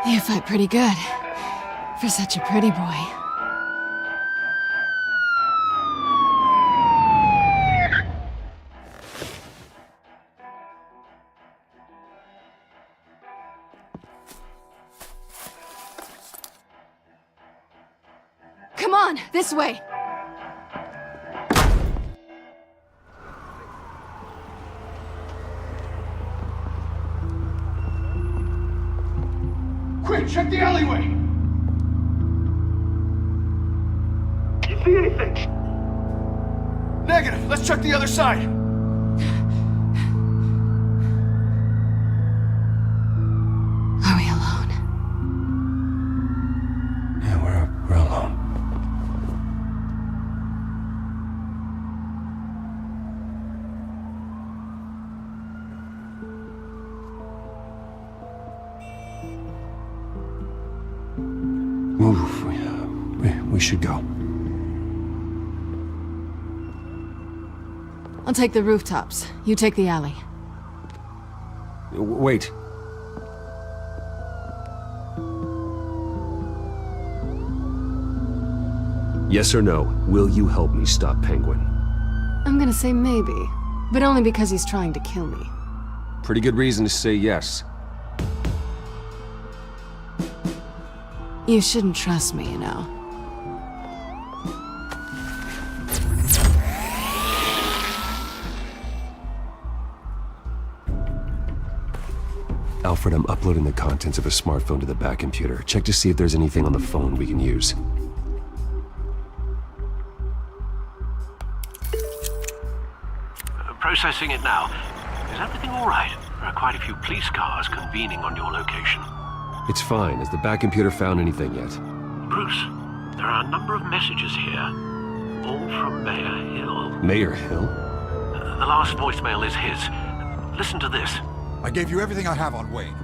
You fight pretty good. For such a pretty boy. Come on, this way! Quick, check the alleyway! You see anything? Negative. Let's check the other side. Are we alone? Yeah, we're alone. We should go. I'll take the rooftops. You take the alley. Wait. Yes or no, will you help me stop Penguin? I'm gonna say maybe, but only because he's trying to kill me. Pretty good reason to say yes. You shouldn't trust me, you know. Alfred, I'm uploading the contents of a smartphone to the back computer. Check to see if there's anything on the phone we can use. Processing it now. Is everything all right? There are quite a few police cars convening on your location. It's fine. Has the back computer found anything yet? Bruce, there are a number of messages here. All from Mayor Hill. Mayor Hill? The last voicemail is his. Listen to this. I gave you everything I have on Wayne.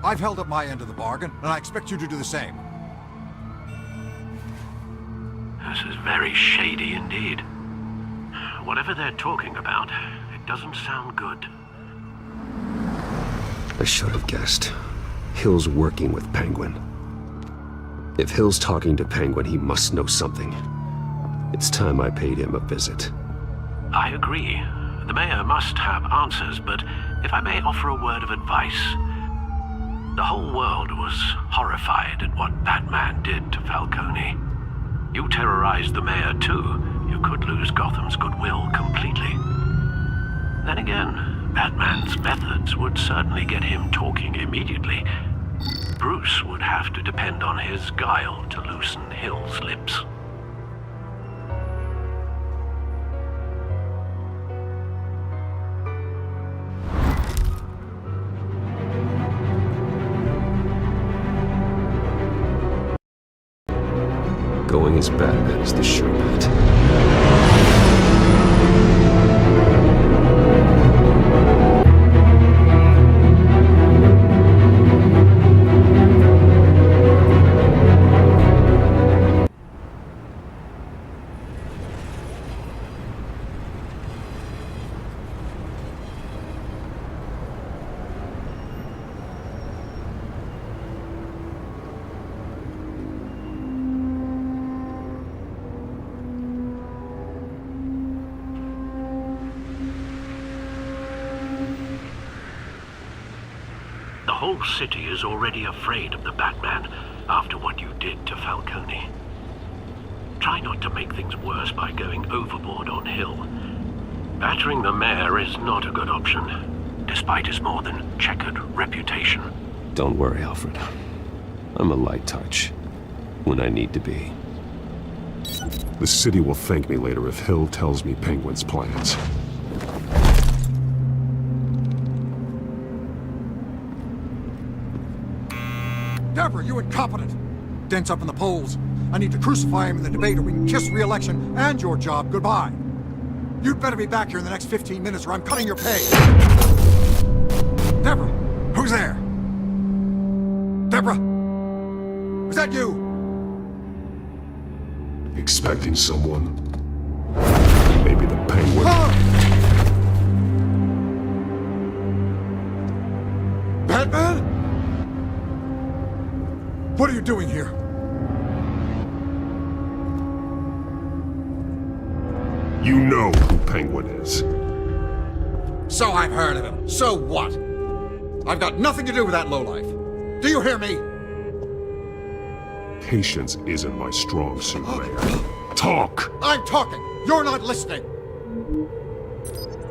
I've held up my end of the bargain, and I expect you to do the same. This is very shady indeed. Whatever they're talking about, it doesn't sound good. I should have guessed. Hill's working with Penguin. If Hill's talking to Penguin, he must know something. It's time I paid him a visit. I agree. The mayor must have answers, but if I may offer a word of advice. The whole world was horrified at what Batman did to Falcone. You terrorized the mayor too. You could lose Gotham's goodwill completely. Then again, Batman's methods would certainly get him talking immediately. Bruce would have to depend on his guile to loosen Hill's lips. Going as Batman is the sure bet. The whole city is already afraid of the Batman after what you did to Falcone. Try not to make things worse by going overboard on Hill. Battering the mayor is not a good option, despite his more than checkered reputation. Don't worry, Alfred. I'm a light touch. when I need to be. The city will thank me later if Hill tells me Penguin's plans. Deborah, you incompetent! Dent's up in the polls. I need to crucify him in the debate or we can kiss re-election and your job goodbye. You'd better be back here in the next 15 minutes or I'm cutting your pay. Deborah, who's there? Deborah? Is that you? Expecting someone? Maybe the Penguin? Batman? What are you doing here? You know who Penguin is. So I've heard of him. So what? I've got nothing to do with that lowlife. Do you hear me? Patience isn't my strong suit, Mayor. Talk! I'm talking. You're not listening.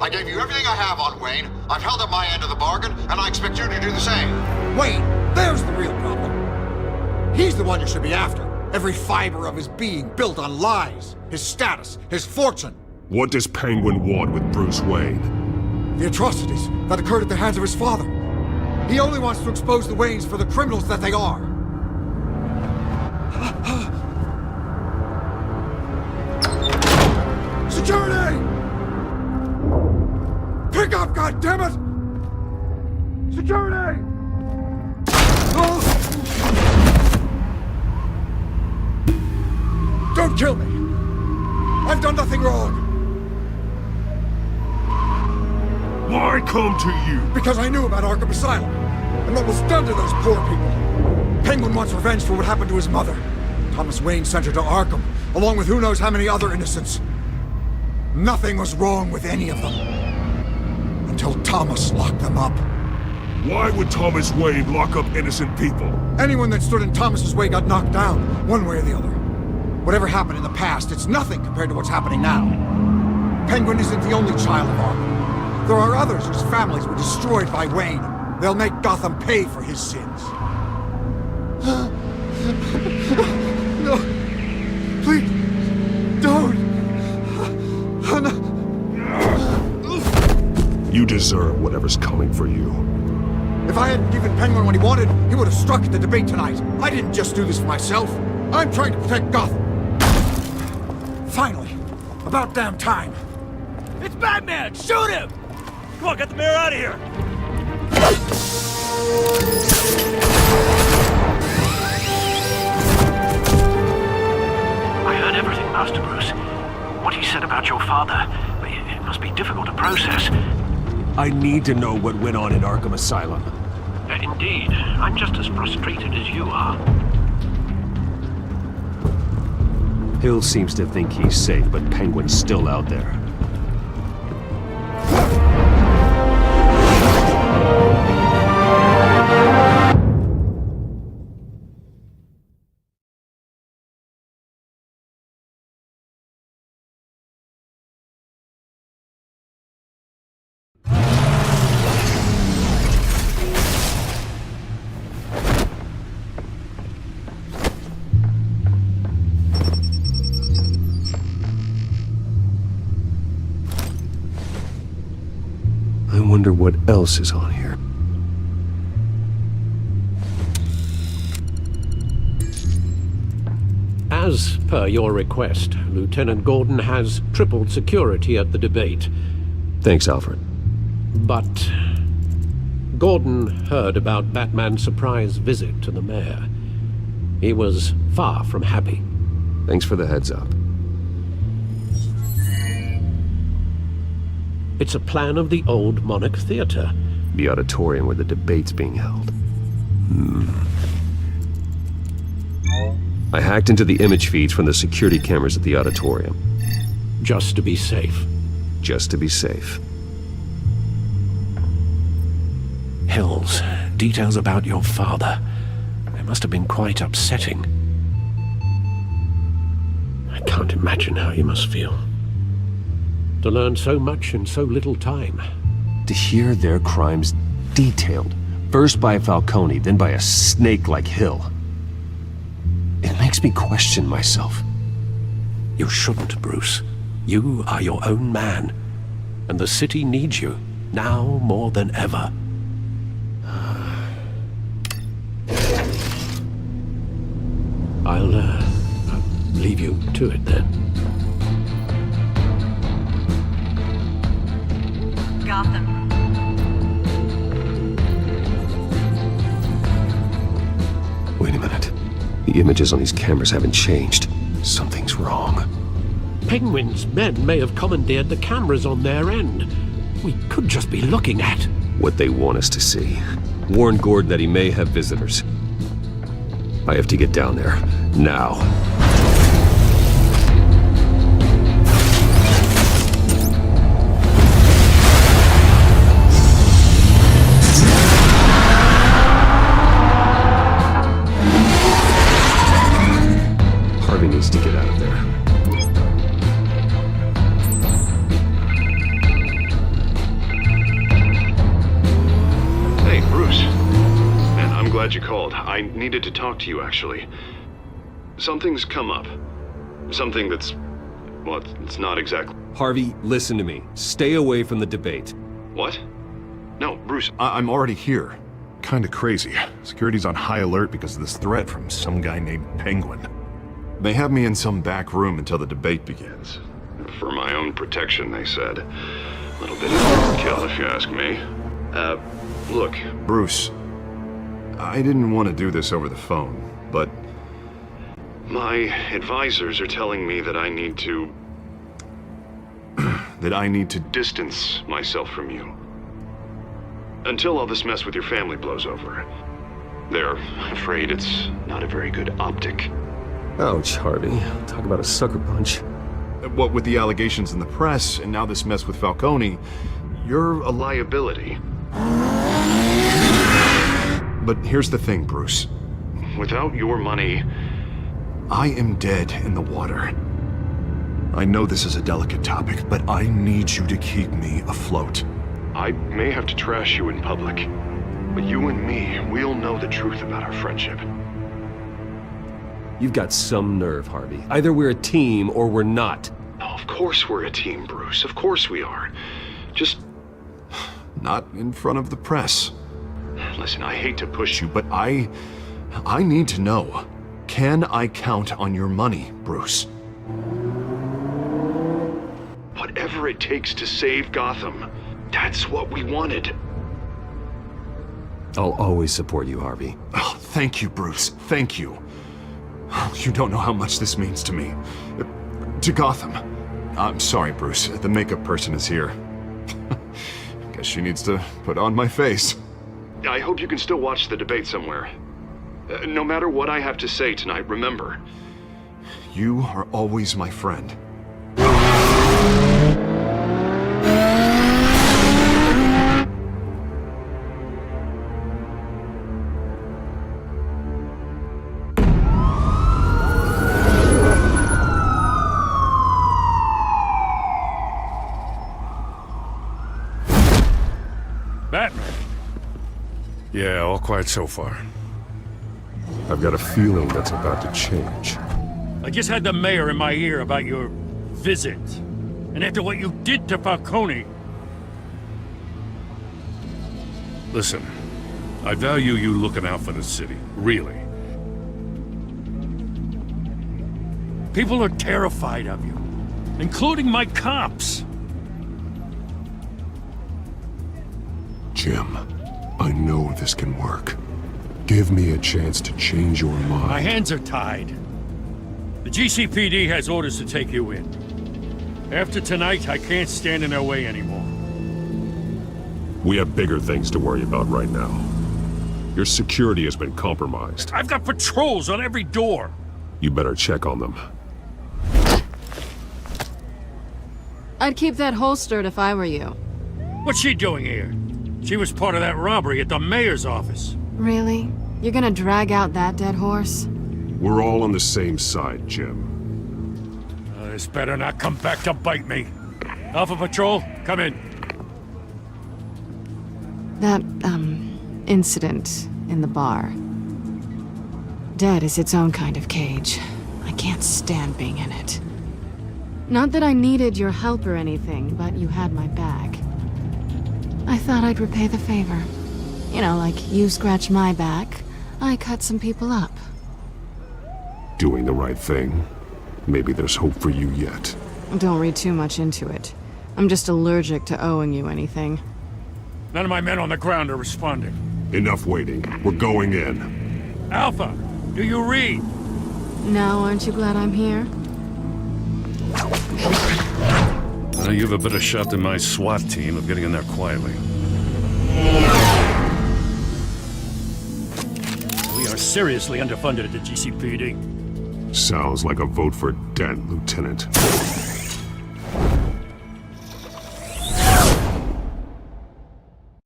I gave you everything I have on Wayne. I've held up my end of the bargain, and I expect you to do the same. Wayne, there's the real problem. He's the one you should be after. Every fiber of his being built on lies. His status, his fortune. What does Penguin want with Bruce Wayne? The atrocities that occurred at the hands of his father. He only wants to expose the Waynes for the criminals that they are. Security! Pick up, goddammit! Security! Don't kill me! I've done nothing wrong! Why come to you? Because I knew about Arkham Asylum, and what was done to those poor people. Penguin wants revenge for what happened to his mother. Thomas Wayne sent her to Arkham, along with who knows how many other innocents. Nothing was wrong with any of them. Until Thomas locked them up. Why would Thomas Wayne lock up innocent people? Anyone that stood in Thomas's way got knocked down, one way or the other. Whatever happened in the past, it's nothing compared to what's happening now. Penguin isn't the only child of Arkham. There are others whose families were destroyed by Wayne. They'll make Gotham pay for his sins. No. Please. Don't. No. You deserve whatever's coming for you. If I hadn't given Penguin what he wanted, he would have struck at the debate tonight. I didn't just do this for myself. I'm trying to protect Gotham. Finally. About damn time. It's Batman! Shoot him! Come on, get the mayor out of here! I heard everything, Master Bruce. What he said about your father, it must be difficult to process. I need to know what went on in Arkham Asylum. Indeed. I'm just as frustrated as you are. Hill seems to think he's safe, but Penguin's still out there. I wonder what else is on here. As per your request, Lieutenant Gordon has tripled security at the debate. Thanks, Alfred. But Gordon heard about Batman's surprise visit to the mayor. He was far from happy. Thanks for the heads up. It's a plan of the old Monarch Theater. The auditorium where the debate's being held. I hacked into the image feeds from the security cameras at the auditorium. Just to be safe. Just to be safe. Hills, details about your father. They must have been quite upsetting. I can't imagine how you must feel. To learn so much in so little time. To hear their crimes detailed, first by Falcone, then by a snake like Hill. It makes makes me question myself. You shouldn't, Bruce. You are your own man. And the city needs you, now more than ever. I'll leave you to it then. Gotham. Wait a minute. The images on these cameras haven't changed. Something's wrong. Penguin's men may have commandeered the cameras on their end. We could just be looking at what they want us to see. Warn Gordon that he may have visitors. I have to get down there, now. Harvey needs to get out of there. Hey, Bruce. Man, I'm glad you called. I needed to talk to you, actually. Something's come up. Something that's... well, it's not exactly... Harvey, listen to me. Stay away from the debate. What? No, Bruce, I'm already here. Kinda crazy. Security's on high alert because of this threat from some guy named Penguin. They have me in some back room until the debate begins. For my own protection, they said. A little bit of overkill, if you ask me. Look, Bruce, I didn't want to do this over the phone, but my advisors are telling me that I need to... that I need to distance myself from you. Until all this mess with your family blows over. They're afraid it's not a very good optic. Ouch, Harvey. Talk about a sucker punch. What with the allegations in the press, and now this mess with Falcone, you're a liability. But here's the thing, Bruce. Without your money, I am dead in the water. I know this is a delicate topic, but I need you to keep me afloat. I may have to trash you in public, but you and me, we'll know the truth about our friendship. You've got some nerve, Harvey. Either we're a team or we're not. No, of course we're a team, Bruce. Of course we are. Just... not in front of the press. Listen, I hate to push you, but I need to know. Can I count on your money, Bruce? Whatever it takes to save Gotham, that's what we wanted. I'll always support you, Harvey. Oh, thank you, Bruce. Thank you. You don't know how much this means to me. To Gotham. I'm sorry, Bruce. The makeup person is here. Guess she needs to put on my face. I hope you can still watch the debate somewhere. No matter what I have to say tonight, remember, you are always my friend. Batman. Yeah, all quiet so far. I've got a feeling that's about to change. I just had the mayor in my ear about your visit. And after what you did to Falcone... Listen, I value you looking out for the city, really. People are terrified of you, including my cops. Jim, I know this can work. Give me a chance to change your mind. My hands are tied. The GCPD has orders to take you in. After tonight, I can't stand in their way anymore. We have bigger things to worry about right now. Your security has been compromised. I've got patrols on every door. You better check on them. I'd keep that holstered if I were you. What's she doing here? She was part of that robbery at the mayor's office. Really? You're gonna drag out that dead horse? We're all on the same side, Jim. This better not come back to bite me. Alpha Patrol, come in. That, incident in the bar. Dead is its own kind of cage. I can't stand being in it. Not that I needed your help or anything, but you had my back. I thought I'd repay the favor. You know, like you scratch my back, I cut some people up. Doing the right thing. Maybe there's hope for you yet. Don't read too much into it. I'm just allergic to owing you anything. None of my men on the ground are responding. Enough waiting. We're going in. Alpha, do you read? Now, aren't you glad I'm here? You have a better shot than my SWAT team of getting in there quietly. We are seriously underfunded at the GCPD. Sounds like a vote for Dent, Lieutenant.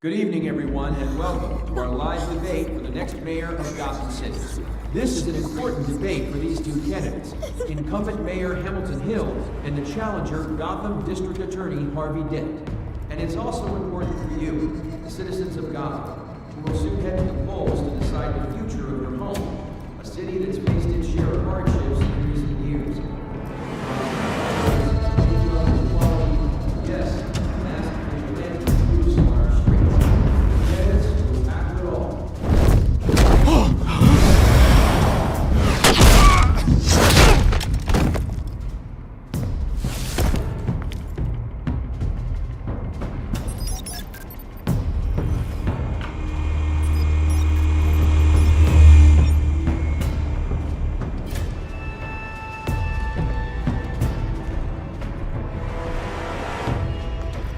Good evening, everyone, and welcome to our live debate for the next mayor of Gotham City. This is an important debate for these two candidates, incumbent Mayor Hamilton Hill and the challenger Gotham District Attorney Harvey Dent. And it's also important for you, the citizens of Gotham, who will soon head to the polls to decide the future of your home, a city that's faced its share of hardships in recent years. Yes,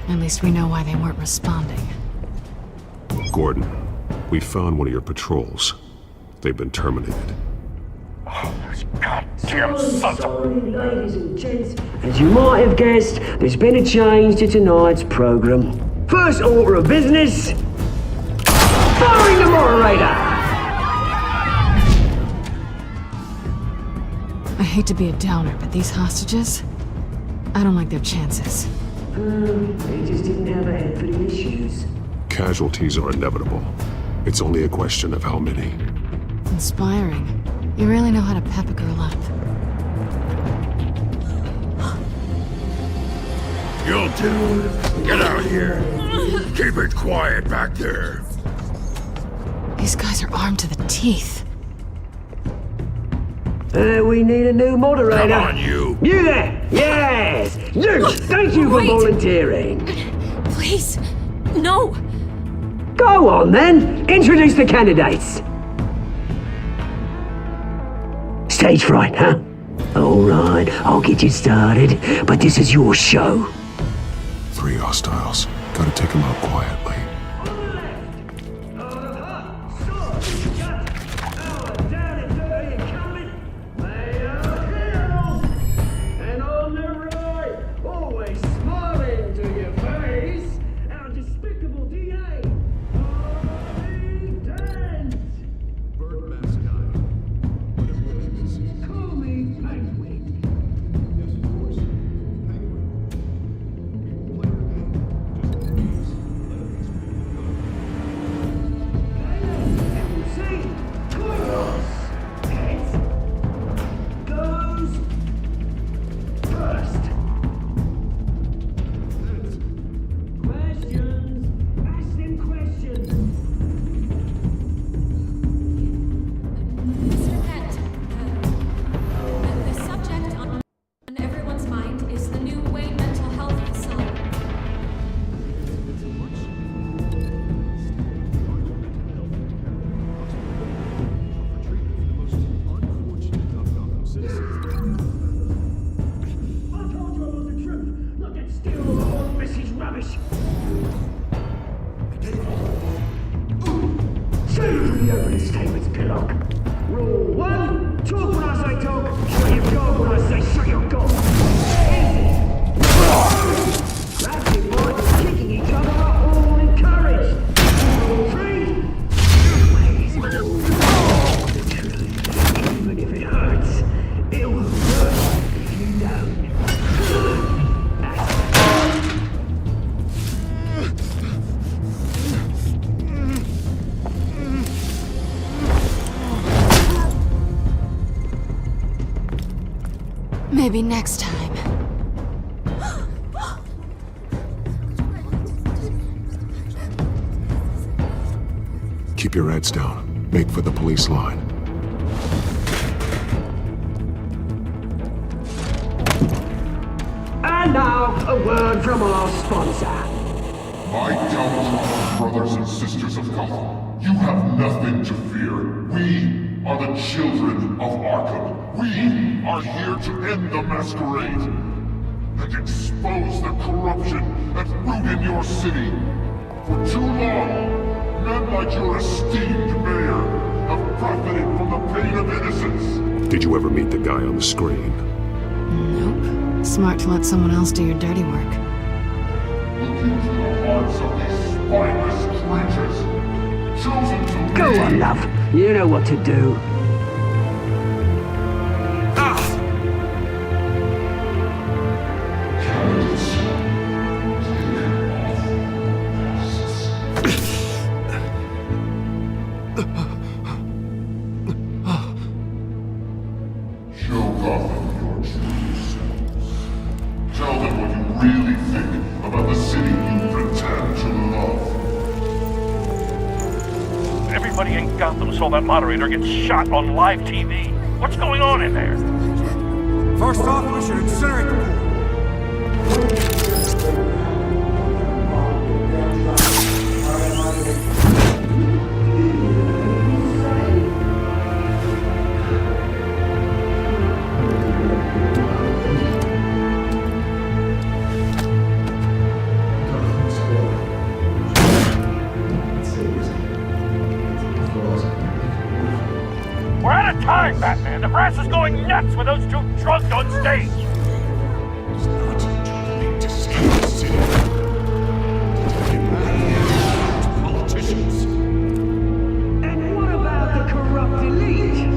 At least we know why they weren't responding. Gordon, we found one of your patrols. They've been terminated. Oh, those goddamn sons of... Ladies and gents, as you might have guessed, there's been a change to tonight's program. First order of business... firing the moderator! I hate to be a downer, but these hostages... I don't like their chances. They just didn't have a head for the issues. Casualties are inevitable. It's only a question of how many. Inspiring. You really know how to pep a girl up. You two, get out here. Keep it quiet back there. These guys are armed to the teeth. We need a new moderator. Come on, you. You there! Yes! You! Thank you for volunteering. Please, no. Go on, then. Introduce the candidates. Stage fright, huh? All right, I'll get you started, but this is your show. 3 hostiles. Gotta take them out quietly. Maybe next time. Keep your heads down. Make for the police line. And now, a word from our sponsor. My downtrodden brothers and sisters of Gotham, you have nothing to fear. We are the children of Arkham. We are here to end the masquerade and expose the corruption at root in your city. For too long, men like your esteemed mayor have profited from the pain of innocence. Did you ever meet the guy on the screen? Nope. Smart to let someone else do your dirty work. Look into the hearts of these spineless creatures, chosen to Go lead. on, love. You know what to do. Show Gotham your true selves. Tell them what you really think about the city you pretend to love. Everybody in Gotham saw that moderator get shot on live TV. What's going on in there? First off, we should incinerate the pool. We're out of time, Batman. The brass is going nuts with those two drunks on stage. And what about the corrupt elite?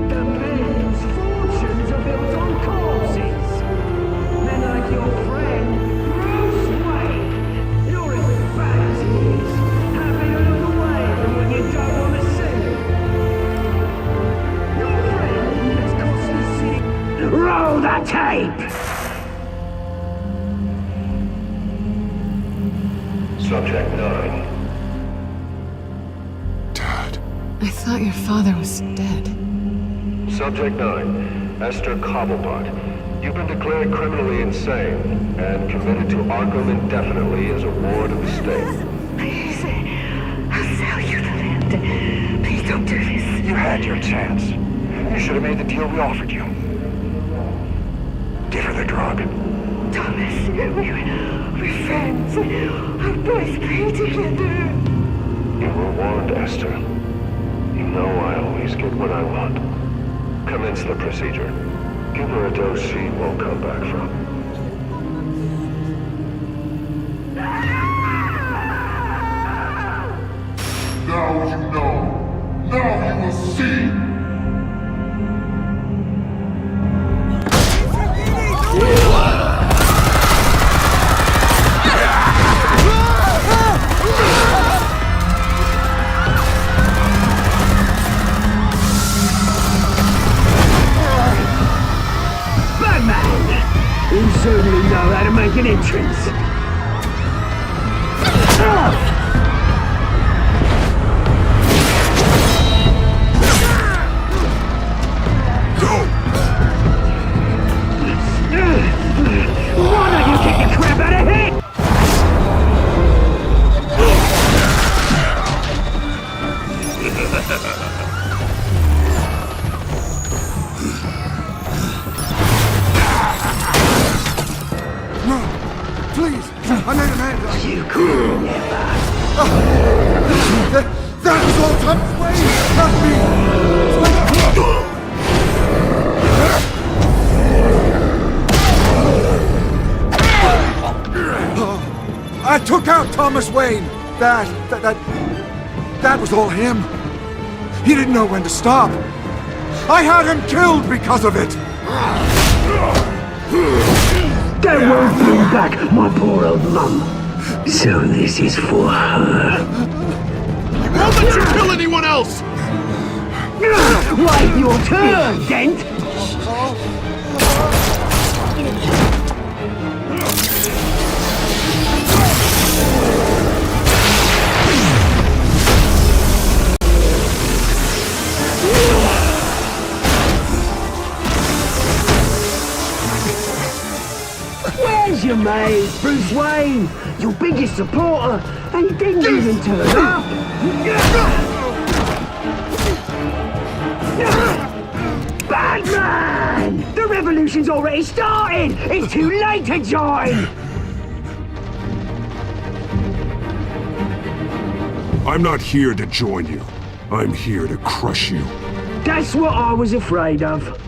The men whose fortunes are built on corpses. Men like your friend, Bruce Wayne. You're as bad as he is. Happy to look away from when you don't want to see. Your friend has cost the city. Roll the tape! Subject 9. I thought your father was dead. Subject 9, Esther Cobblepot. You've been declared criminally insane and committed to Arkham indefinitely as a ward of the state. Please, I'll sell you the land. Please don't do this. You had your chance. You should have made the deal we offered you. Give her the drug. Thomas, we're friends. Our boys play together. You were warned, Esther. You know I always get what I want. Commence the procedure. Give her a dose she won't come back from. Now you know. Now you will see. Batman! You certainly know how to make an entrance. Why don't you kick the crap out of him? No, please, I made a man up. You could never. That was all Thomas Wayne, not me. I took out Thomas Wayne. That was all him. He didn't know when to stop. I had him killed because of it. That won't bring back my poor old mum. So this is for her. I won't let you kill anyone else! Wait your turn, Dent! Where's your mate, Bruce Wayne? Your biggest supporter, and he didn't even turn up. Batman! The revolution's already started! It's too late to join! I'm not here to join you. I'm here to crush you. That's what I was afraid of.